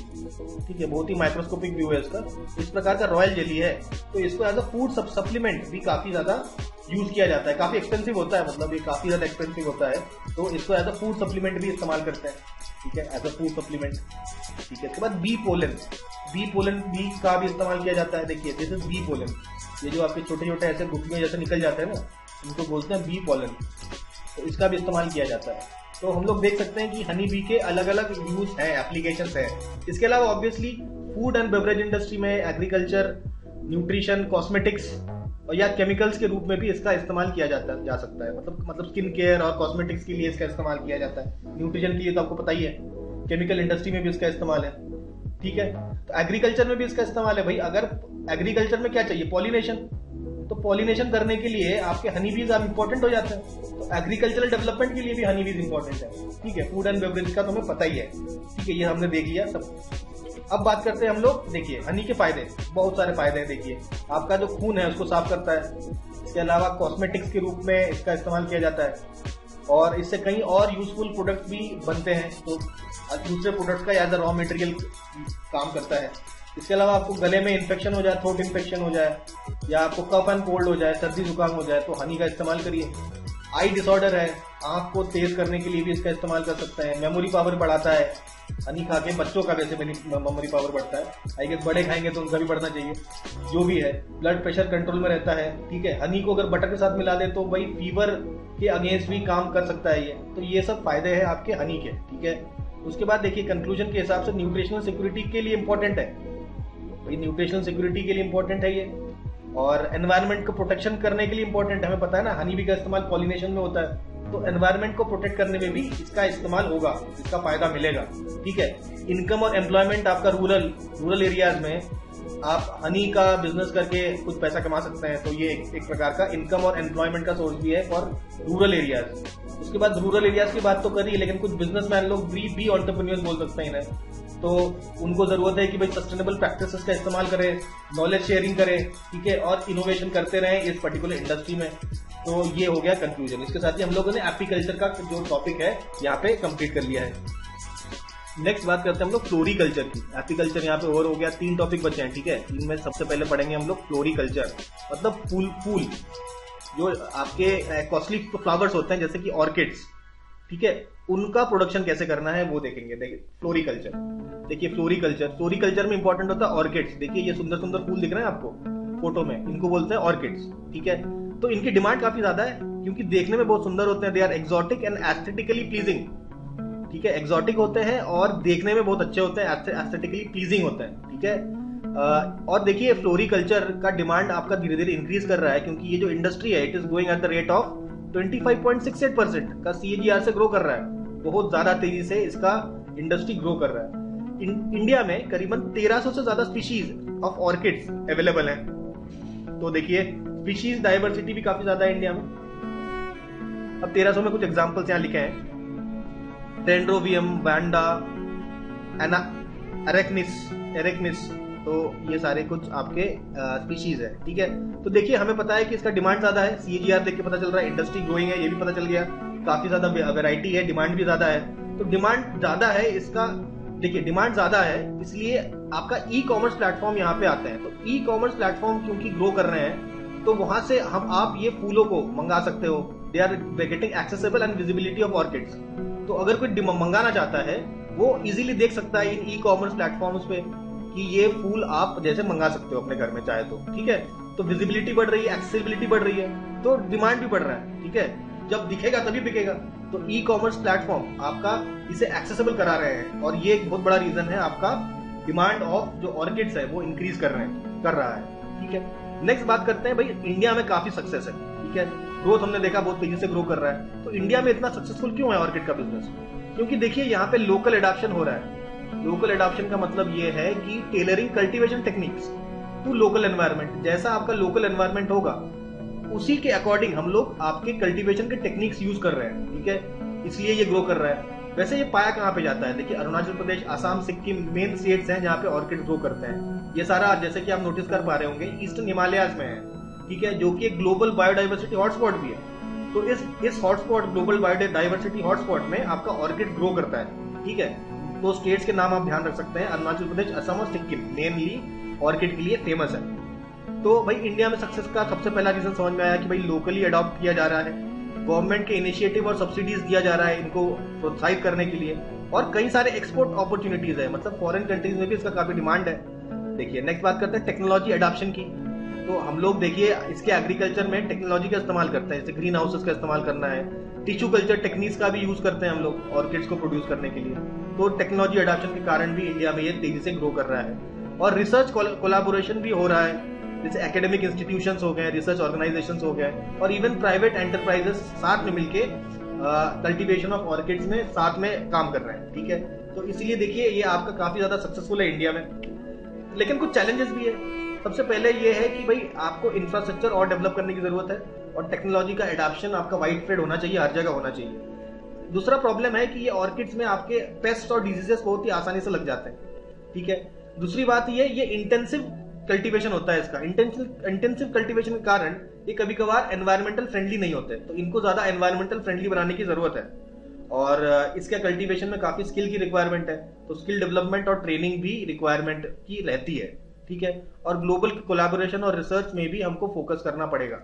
ठीक है, बहुत ही माइक्रोस्कोपिक व्यू है इसका। इस प्रकार का रॉयल जेली है, तो इसको एज अ फूड सप्लीमेंट भी काफी ज्यादा यूज किया जाता है। काफी एक्सपेंसिव होता है, मतलब ये काफी ज्यादा एक्सपेंसिव होता है, तो इसको एज अ फूड सप्लीमेंट भी इस्तेमाल करते हैं, ठीक है, एज अ फूड सप्लीमेंट, ठीक है। इसके बाद बी पोलन बी का भी इस्तेमाल किया जाता है। देखिए दिस इज बी पोलन, ये जो आपके छोटे छोटे ऐसे गुठलियां जैसे निकल जाते हैं ना, इनको बोलते हैं बी पोलन, तो इसका भी इस्तेमाल किया जाता है। तो हम लोग देख सकते हैं कि हनी बी के अलग अलग यूज हैं, एप्लीकेशंस हैं। इसके अलावा obviously food and beverage industry में, एग्रीकल्चर, न्यूट्रिशन, कॉस्मेटिक्स या केमिकल्स के रूप में भी इसका इस्तेमाल किया जा सकता है। मतलब स्किन केयर और कॉस्मेटिक्स के लिए इसका इस्तेमाल किया जाता है। न्यूट्रिशन के लिए तो आपको पता ही है, केमिकल इंडस्ट्री में भी इसका इस्तेमाल है, ठीक है। तो एग्रीकल्चर में भी इसका इस्तेमाल है। भाई अगर एग्रीकल्चर में क्या चाहिए, पॉलिनेशन, तो पॉलिनेशन करने के लिए आपके हनी बीज इंपॉर्टेंट हो जाते हैं। तो एग्रीकल्चरल डेवलपमेंट के लिए भी हनी बीज इंपॉर्टेंट है, ठीक है। फूड एंड बेवरेज का तो हमें पता ही है, ठीक है, ये हमने देख लिया सब। अब बात करते हैं हम लोग, देखिए हनी के फायदे, बहुत सारे फायदे हैं। देखिए आपका जो खून है उसको साफ करता है। इसके अलावा कॉस्मेटिक्स के रूप में इसका इस्तेमाल किया जाता है और इससे कई और यूजफुल प्रोडक्ट्स भी बनते हैं। तो दूसरे प्रोडक्ट्स का एज अ रॉ मटेरियल काम करता है। इसके अलावा आपको गले में इन्फेक्शन हो जाए, थ्रोट इन्फेक्शन हो जाए, या आपको कफ एंड कोल्ड हो जाए, सर्दी जुकाम हो जाए, तो हनी का इस्तेमाल करिए। आई डिसऑर्डर है, आंख को तेज करने के लिए भी इसका इस्तेमाल कर सकते हैं। मेमोरी पावर बढ़ाता है हनी खा के, बच्चों का वैसे मेमोरी पावर बढ़ता है, आई गेस बड़े खाएंगे तो उनका भी बढ़ना चाहिए, जो भी है। ब्लड प्रेशर कंट्रोल में रहता है, ठीक है। हनी को अगर बटर के साथ मिला दे तो भाई फीवर के अगेंस्ट भी काम कर सकता है ये। तो ये सब फायदे हैं आपके हनी के, ठीक है। उसके बाद देखिए कंक्लूजन के हिसाब से न्यूट्रिशनल सिक्योरिटी के लिए इंपॉर्टेंट है, भाई न्यूट्रिशनल सिक्योरिटी के लिए इंपॉर्टेंट है ये, और एनवायरनमेंट को प्रोटेक्शन करने के लिए इंपॉर्टेंट है। हमें पता है ना हनी बी का इस्तेमाल पॉलिनेशन में होता है, तो एनवायरनमेंट को प्रोटेक्ट करने में भी इसका इस्तेमाल होगा, इसका फायदा मिलेगा, ठीक है। इनकम और एम्प्लॉयमेंट आपका रूरल एरियाज में आप हनी का बिजनेस करके कुछ पैसा कमा सकते हैं, तो ये एक प्रकार का इनकम और एम्प्लॉयमेंट का सोर्स भी है फॉर रूरल एरियाज। उसके बाद रूरल एरियाज की बात तो करी, लेकिन कुछ बिजनेसमैन लोग भी एंटरप्रेन्योर्स बोल सकते हैं इन्हें, तो उनको जरूरत है कि भाई सस्टेनेबल प्रैक्टिसेस का इस्तेमाल करें, नॉलेज शेयरिंग करें, ठीक है, और इनोवेशन करते रहें इस पर्टिकुलर इंडस्ट्री में। तो ये हो गया कंक्लूजन। इसके साथ ही हम लोगों ने एपीकल्चर का जो टॉपिक है यहाँ पे कंप्लीट कर लिया है। नेक्स्ट बात करते हैं हम लोग फ्लोरिकल्चर की। एपीकल्चर यहाँ पे ओवर हो गया, 3 टॉपिक बचे हैं, ठीक है। इनमें सबसे पहले पढ़ेंगे हम लोग फ्लोरिकल्चर, मतलब फूल जो आपके कॉस्टली फ्लावर्स होते हैं जैसे कि ऑर्किड्स, ठीक है, उनका प्रोडक्शन कैसे करना है वो देखेंगे। देखिए फ्लोरिकल्चर में इंपॉर्टेंट होता है ऑर्किड्स। देखिए ये सुंदर सुंदर फूल दिख रहे हैं आपको फोटो में, इनको बोलते हैं ऑर्किड्स, ठीक है। तो इनकी डिमांड काफी ज्यादा है क्योंकि देखने में बहुत सुंदर होते हैं। They are exotic and aesthetically pleasing, ठीक है, एक्सोटिक होते हैं और देखने में बहुत अच्छे होते हैं, एस्थेटिकली प्लीजिंग होते हैं, ठीक है। और देखिए फ्लोरिकल्चर का डिमांड आपका धीरे धीरे इंक्रीज कर रहा है क्योंकि ये जो इंडस्ट्री है it is going at the rate of 25.68% का CAGR से ग्रो कर रहा है। बहुत ज्यादा तेजी से इसका इंडस्ट्री ग्रो कर रहा है। इंडिया में करीबन 1300 से ज्यादा स्पीशीज ऑफ ऑर्किड्स अवेलेबल हैं। तो देखिए स्पीशीज डाइवर्सिटी भी काफी ज्यादा है इंडिया में। अब 1300 में कुछ एग्जांपल्स यहाँ लिखे हैं, डेंड्रोबियम, वैंडा, एरेक्निस, तो ये सारे कुछ आपके स्पीशीज है, ठीक है। तो देखिए हमें पता है कि इसका डिमांड ज्यादा है, CAGR देख के पता चल रहा है, इंडस्ट्री ग्रोइंग है ये भी पता चल गया, काफी ज्यादा वैरायटी है, डिमांड भी ज्यादा है। तो डिमांड ज्यादा है इसका, देखिए डिमांड ज्यादा है इसलिए आपका ई-कॉमर्स प्लेटफॉर्म यहाँ पे आते हैं। तो ई-कॉमर्स प्लेटफॉर्म क्योंकि ग्रो कर रहे हैं तो वहां से आप ये फूलों को मंगा सकते हो। They are getting accessible and visibility of orchids. तो अगर कोई मंगाना चाहता है वो इजीली देख सकता है इन ई-कॉमर्स प्लेटफॉर्म्स पे कि ये फूल आप जैसे मंगा सकते हो अपने घर में चाहे तो, ठीक है। तो विजिबिलिटी बढ़ रही है, एक्सेसिबिलिटी बढ़ रही है, तो डिमांड भी बढ़ रहा है, ठीक है। जब दिखेगा तभी बिकेगा। तो ई-कॉमर्स प्लेटफॉर्म आपका इसे एक्सेसिबल करा रहे हैं और ये एक बहुत बड़ा रीजन है आपका डिमांड ऑफ जो ऑर्किड्स है वो इंक्रीज कर रहा है, ठीक है। नेक्स्ट बात करते हैं, भाई इंडिया में काफी सक्सेस है, ठीक है, ग्रोथ हमने देखा बहुत तेजी से ग्रो कर रहा है। तो इंडिया में इतना सक्सेसफुल क्यों है ऑर्किड का बिजनेस? क्योंकि देखिए यहाँ पे लोकल एडॉप्शन हो रहा है। लोकल एडॉप्शन का मतलब ये है कि tailoring cultivation techniques to local environment. जैसा आपका लोकल एनवायरनमेंट होगा उसी के अकॉर्डिंग हम लोग आपके कल्टीवेशन के टेक्निक्स यूज कर रहे हैं, ठीक है, इसलिए ये ग्रो कर रहा है। वैसे ये पाया कहाँ पे जाता है? देखिए अरुणाचल प्रदेश, असम, सिक्किम मेन स्टेट्स हैं जहाँ पे ऑर्किड ग्रो करते हैं। ये सारा जैसे कि आप नोटिस कर पा रहे होंगे ईस्टर्न हिमालयाज में है, ठीक है, जो कि एक ग्लोबल बायोडाइवर्सिटी हॉटस्पॉट भी है। तो इस हॉटस्पॉट, ग्लोबल बायोडाइवर्सिटी हॉटस्पॉट में आपका ऑर्किड ग्रो करता है, ठीक है। तो स्टेट्स के नाम आप ध्यान रख सकते हैं, अरुणाचल प्रदेश, असम और सिक्किम मेनली ऑर्किड के लिए फेमस है। तो भाई इंडिया में सक्सेस का सबसे पहला रीजन समझ में आया कि भाई लोकली अडॉप्ट किया जा रहा है, गवर्नमेंट के इनिशिएटिव और सब्सिडीज दिया जा रहा है इनको प्रोत्साहित करने के लिए, और कई सारे एक्सपोर्ट अपॉर्चुनिटीज है, मतलब फॉरेन कंट्रीज में भी इसका काफी डिमांड है। देखिए नेक्स्ट बात करते हैं टेक्नोलॉजी अडॉप्शन की। तो हम लोग देखिए इसके एग्रीकल्चर में टेक्नोलॉजी का इस्तेमाल करते हैं, जैसे ग्रीन हाउसेस का इस्तेमाल करना है, टिश्यू कल्चर टेक्निक्स का भी यूज करते हैं हम लोग ऑर्किड्स को प्रोड्यूस करने के लिए। तो टेक्नोलॉजी अडॉप्शन के कारण भी इंडिया में ये तेजी से ग्रो कर रहा है, और रिसर्च कोलैबोरेशन भी हो रहा है, जैसे एकेडमिक इंस्टीट्यूशंस हो गए, रिसर्च ऑर्गेनाइजेशंस हो गए, और इवन प्राइवेट एंटरप्राइजेस साथ में मिलके कल्टीवेशन ऑफ ऑर्किड्स में साथ में काम कर रहे हैं। ठीक है, तो इसीलिए देखिए ये आपका काफी ज्यादा सक्सेसफुल है इंडिया में। लेकिन कुछ चैलेंजेस भी है। सबसे पहले ये है कि भाई आपको इंफ्रास्ट्रक्चर और डेवलप करने की जरूरत है, और टेक्नोलॉजी का एडॉप्शन आपका वाइड स्प्रेड होना चाहिए, हर जगह होना चाहिए। दूसरा प्रॉब्लम है कि ये ऑर्किड्स में आपके पेस्ट और डिजीजेस बहुत ही आसानी से लग जाते हैं। ठीक है, दूसरी बात ये इंटेंसिव कल्टीवेशन होता है इसका। इंटेंसिव कल्टीवेशन के कारण ये कभी कभार एनवायरमेंटल फ्रेंडली नहीं होते, तो इनको ज्यादा एनवायरमेंटल फ्रेंडली बनाने की जरूरत है। और इसके कल्टीवेशन में काफी स्किल की रिक्वायरमेंट है, तो स्किल डेवलपमेंट और ट्रेनिंग भी रिक्वायरमेंट की रहती है। ठीक है, और ग्लोबल कोलैबोरेशन और रिसर्च में भी हमको फोकस करना पड़ेगा।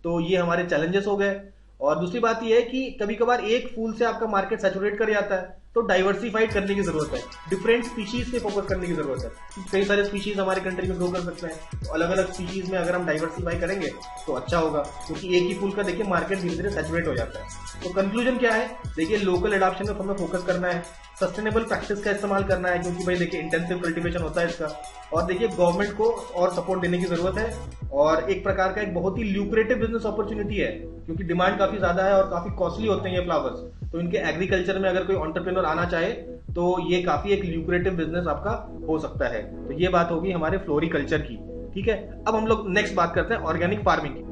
तो ये हमारे चैलेंजेस हो गए। और दूसरी बात ये है कि कभी कभार एक फूल से आपका मार्केट सैचुरेट कर जाता है, तो डाइवर्सिफाइड करने की जरूरत है, डिफरेंट स्पीशीज पे फोकस करने की जरूरत है। कई सारे स्पीशीज हमारे कंट्री में ग्रो कर सकते हैं, तो अलग अलग स्पीशीज में अगर हम डाइवर्सिफाई करेंगे तो अच्छा होगा, क्योंकि एक ही फूल का देखिए मार्केट धीरे धीरे सैचुरेट हो जाता है। तो कंक्लूजन क्या है, देखिए लोकल एडॉप्शन में हमें फोकस करना है, सस्टेनेबल प्रैक्टिस का इस्तेमाल करना है, क्योंकि भाई देखिए इंटेंसिव कल्टीवेशन होता है इसका, और देखिए गवर्नमेंट को और सपोर्ट देने की जरूरत है। और एक प्रकार का एक बहुत ही ल्यूक्रेटिव बिजनेस अपॉर्चुनिटी है, क्योंकि डिमांड काफी ज्यादा है और काफी कॉस्टली होते हैं ये फ्लावर्स, तो इनके एग्रीकल्चर में अगर कोई एंटरप्रेन्योर आना चाहे तो ये काफी एक ल्यूक्रेटिव बिजनेस आपका हो सकता है। तो ये बात होगी हमारे फ्लोरिकल्चर की। ठीक है, अब हम लोग नेक्स्ट बात करते हैं ऑर्गेनिक फार्मिंग की।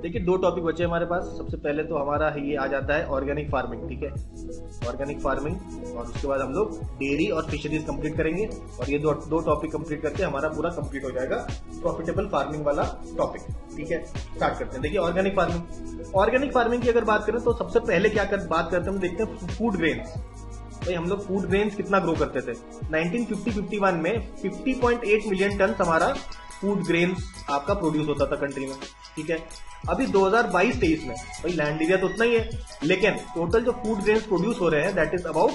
देखिए दो टॉपिक बचे हमारे पास। सबसे पहले तो हमारा ये आ जाता है ऑर्गेनिक फार्मिंग। ठीक है, ऑर्गेनिक फार्मिंग, और उसके बाद हम लोग डेयरी और फिशरीज कंप्लीट करेंगे, और ये दो टॉपिक कंप्लीट करके हमारा पूरा कंप्लीट हो जाएगा प्रॉफिटेबल फार्मिंग वाला टॉपिक। ठीक है, स्टार्ट करते हैं। देखिए ऑर्गेनिक फार्मिंग की अगर बात करें तो सबसे पहले क्या बात करते हैं, हम देखते हैं फूड ग्रेन्स। भाई हम लोग फूड ग्रेन्स कितना ग्रो करते थे। 1950-51 में 50.8 मिलियन टन हमारा फूड ग्रेन्स आपका प्रोड्यूस होता था कंट्री में। ठीक है, अभी 2022-23 में भाई लैंड एरिया तो उतना ही है, लेकिन टोटल जो फूड ग्रेन्स प्रोड्यूस हो रहे हैं that is about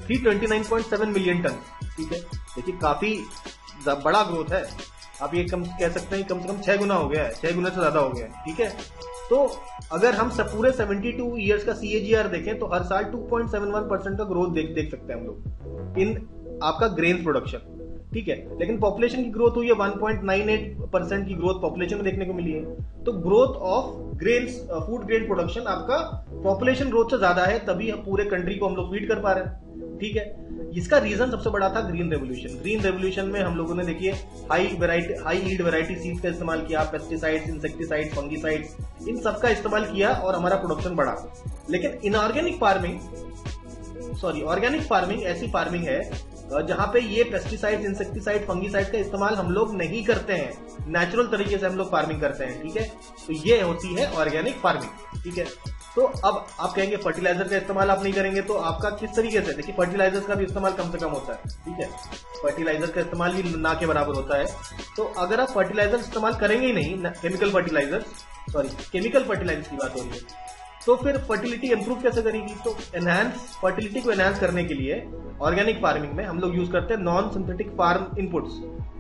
329.7 million ton. ठीक है, देखिए काफी बड़ा ग्रोथ है। आप ये कह सकते हैं कम से कम 6 गुना हो गया है, 6 गुना से ज्यादा हो गया है। ठीक है, तो अगर हम पूरे 72 ईयर्स का CAGR देखें तो हर साल 2.71% का ग्रोथ देख सकते हैं हम लोग इन आपका ग्रेन प्रोडक्शन। ठीक है, लेकिन पॉपुलेशन की ग्रोथ हुई है 1.98% की ग्रोथ पॉपुलेशन में देखने को मिली है। तो growth of grains food grain production आपका पॉपुलेशन ग्रोथ से ज्यादा है, तभी पूरे कंट्री को हम लोग फीड कर पा रहे हैं। ठीक है, इसका रीजन सबसे बड़ा था ग्रीन रेवोल्यूशन में हम लोगों ने देखिए हाई यील्ड वैरायटी सीड्स का इस्तेमाल किया, पेस्टिसाइड्स, इंसेक्टिसाइड्स, फंगिसाइड्स, इन सब का इस्तेमाल किया और हमारा प्रोडक्शन बढ़ा। लेकिन ऑर्गेनिक फार्मिंग ऐसी फार्मिंग है जहां पे ये पेस्टिसाइड्स, इंसेक्टिसाइड, फंगिसाइड का इस्तेमाल हम लोग नहीं करते हैं, नेचुरल तरीके से हम लोग फार्मिंग करते हैं। ठीक है, तो ये होती है ऑर्गेनिक फार्मिंग। ठीक है, तो अब आप कहेंगे फर्टिलाइजर का इस्तेमाल आप नहीं करेंगे, तो आपका किस तरीके से, देखिए फर्टिलाइजर का भी इस्तेमाल कम से कम होता है। ठीक है, फर्टिलाइजर का इस्तेमाल भी ना के बराबर होता है। तो अगर आप फर्टिलाइजर इस्तेमाल करेंगे ही नहीं, केमिकल फर्टिलाइजर की बात हो रही है, तो फिर फर्टिलिटी इंप्रूव कैसे करेगी। तो फर्टिलिटी को एनहांस करने के लिए ऑर्गेनिक फार्मिंग में हम लोग यूज करते हैं नॉन सिंथेटिक फार्म इनपुट्स,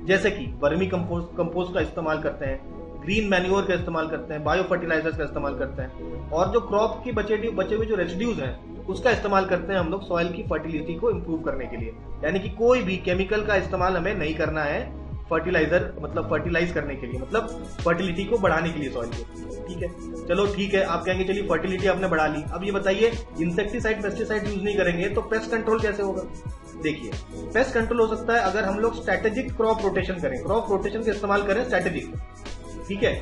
जैसे कि वर्मी कंपोस्ट का इस्तेमाल करते हैं, ग्रीन मैन्योर का इस्तेमाल करते हैं, बायो फर्टिलाइजर्स का इस्तेमाल करते हैं, और जो क्रॉप की बचे हुए जो रेसिड्यूज हैं उसका इस्तेमाल करते हैं हम लोग सॉइल की फर्टिलिटी को इंप्रूव करने के लिए। यानी कि कोई भी केमिकल का इस्तेमाल हमें नहीं करना है फर्टिलाइज करने के लिए, मतलब फर्टिलिटी को बढ़ाने के लिए सॉइल को। ठीक है, चलो ठीक है, आप कहेंगे चलिए फर्टिलिटी आपने बढ़ा ली, अब ये बताइए इंसेक्टिसाइड, पेस्टिसाइड यूज नहीं करेंगे तो पेस्ट कंट्रोल कैसे होगा। देखिए पेस्ट कंट्रोल हो सकता है अगर हम लोग स्ट्रेटेजिक क्रॉप रोटेशन करें, क्रॉप रोटेशन का इस्तेमाल करें स्ट्रेटेजिक। ठीक है,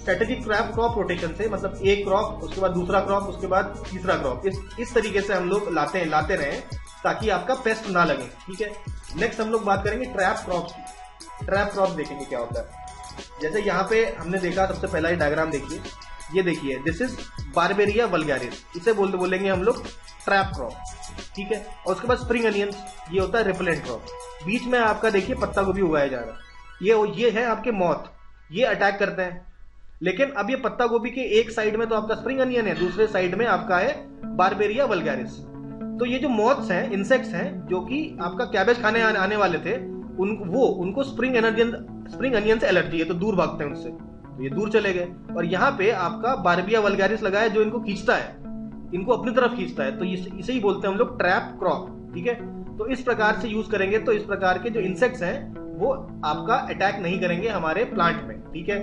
स्ट्रेटेजिक क्रॉप रोटेशन से मतलब एक क्रॉप, उसके बाद दूसरा क्रॉप, उसके बाद तीसरा क्रॉप, इस तरीके से हम लोग लाते रहें ताकि आपका पेस्ट ना लगे। ठीक है, नेक्स्ट हम लोग बात करेंगे ट्रैप क्रॉप की। ट्रैप क्रॉप देखेंगे क्या होता है। जैसे यहाँ पे हमने देखा, सबसे पहला ये डायग्राम देखिए, ये देखिए दिस इज बारबेरिया वल्गैरिस, इसे बोलेंगे हम लोग ट्रैप क्रॉप। ठीक है, और उसके बाद स्प्रिंग अनियंस, ये होता है रिपेलेंट क्रॉप। बीच में आपका देखिए पत्ता गोभी उगाया जा रहा है, ये है आपके मॉथ, ये अटैक करते हैं। लेकिन अब ये पत्ता गोभी के एक साइड में तो आपका स्प्रिंग अनियन है, दूसरे साइड में आपका है बारबेरिया वल्गैरिस। तो ये जो मॉथ्स हैं, इंसेक्ट्स हैं, जो कि आपका कैबेज खाने आने वाले थे, उनको स्प्रिंग स्प्रिंग अनियन से एलर्जी है तो दूर भागते हैं उससे, तो ये दूर चले गए। और यहाँ पे आपका बारबिया वल्गारिस लगा है जो इनको खींचता है, इनको अपनी तरफ खींचता है, तो इसे ही बोलते हैं हम लोग ट्रैप क्रॉप। ठीक है, तो इस प्रकार से यूज करेंगे तो इस प्रकार के जो इंसेक्ट्स हैं वो आपका अटैक नहीं करेंगे हमारे प्लांट में। ठीक है,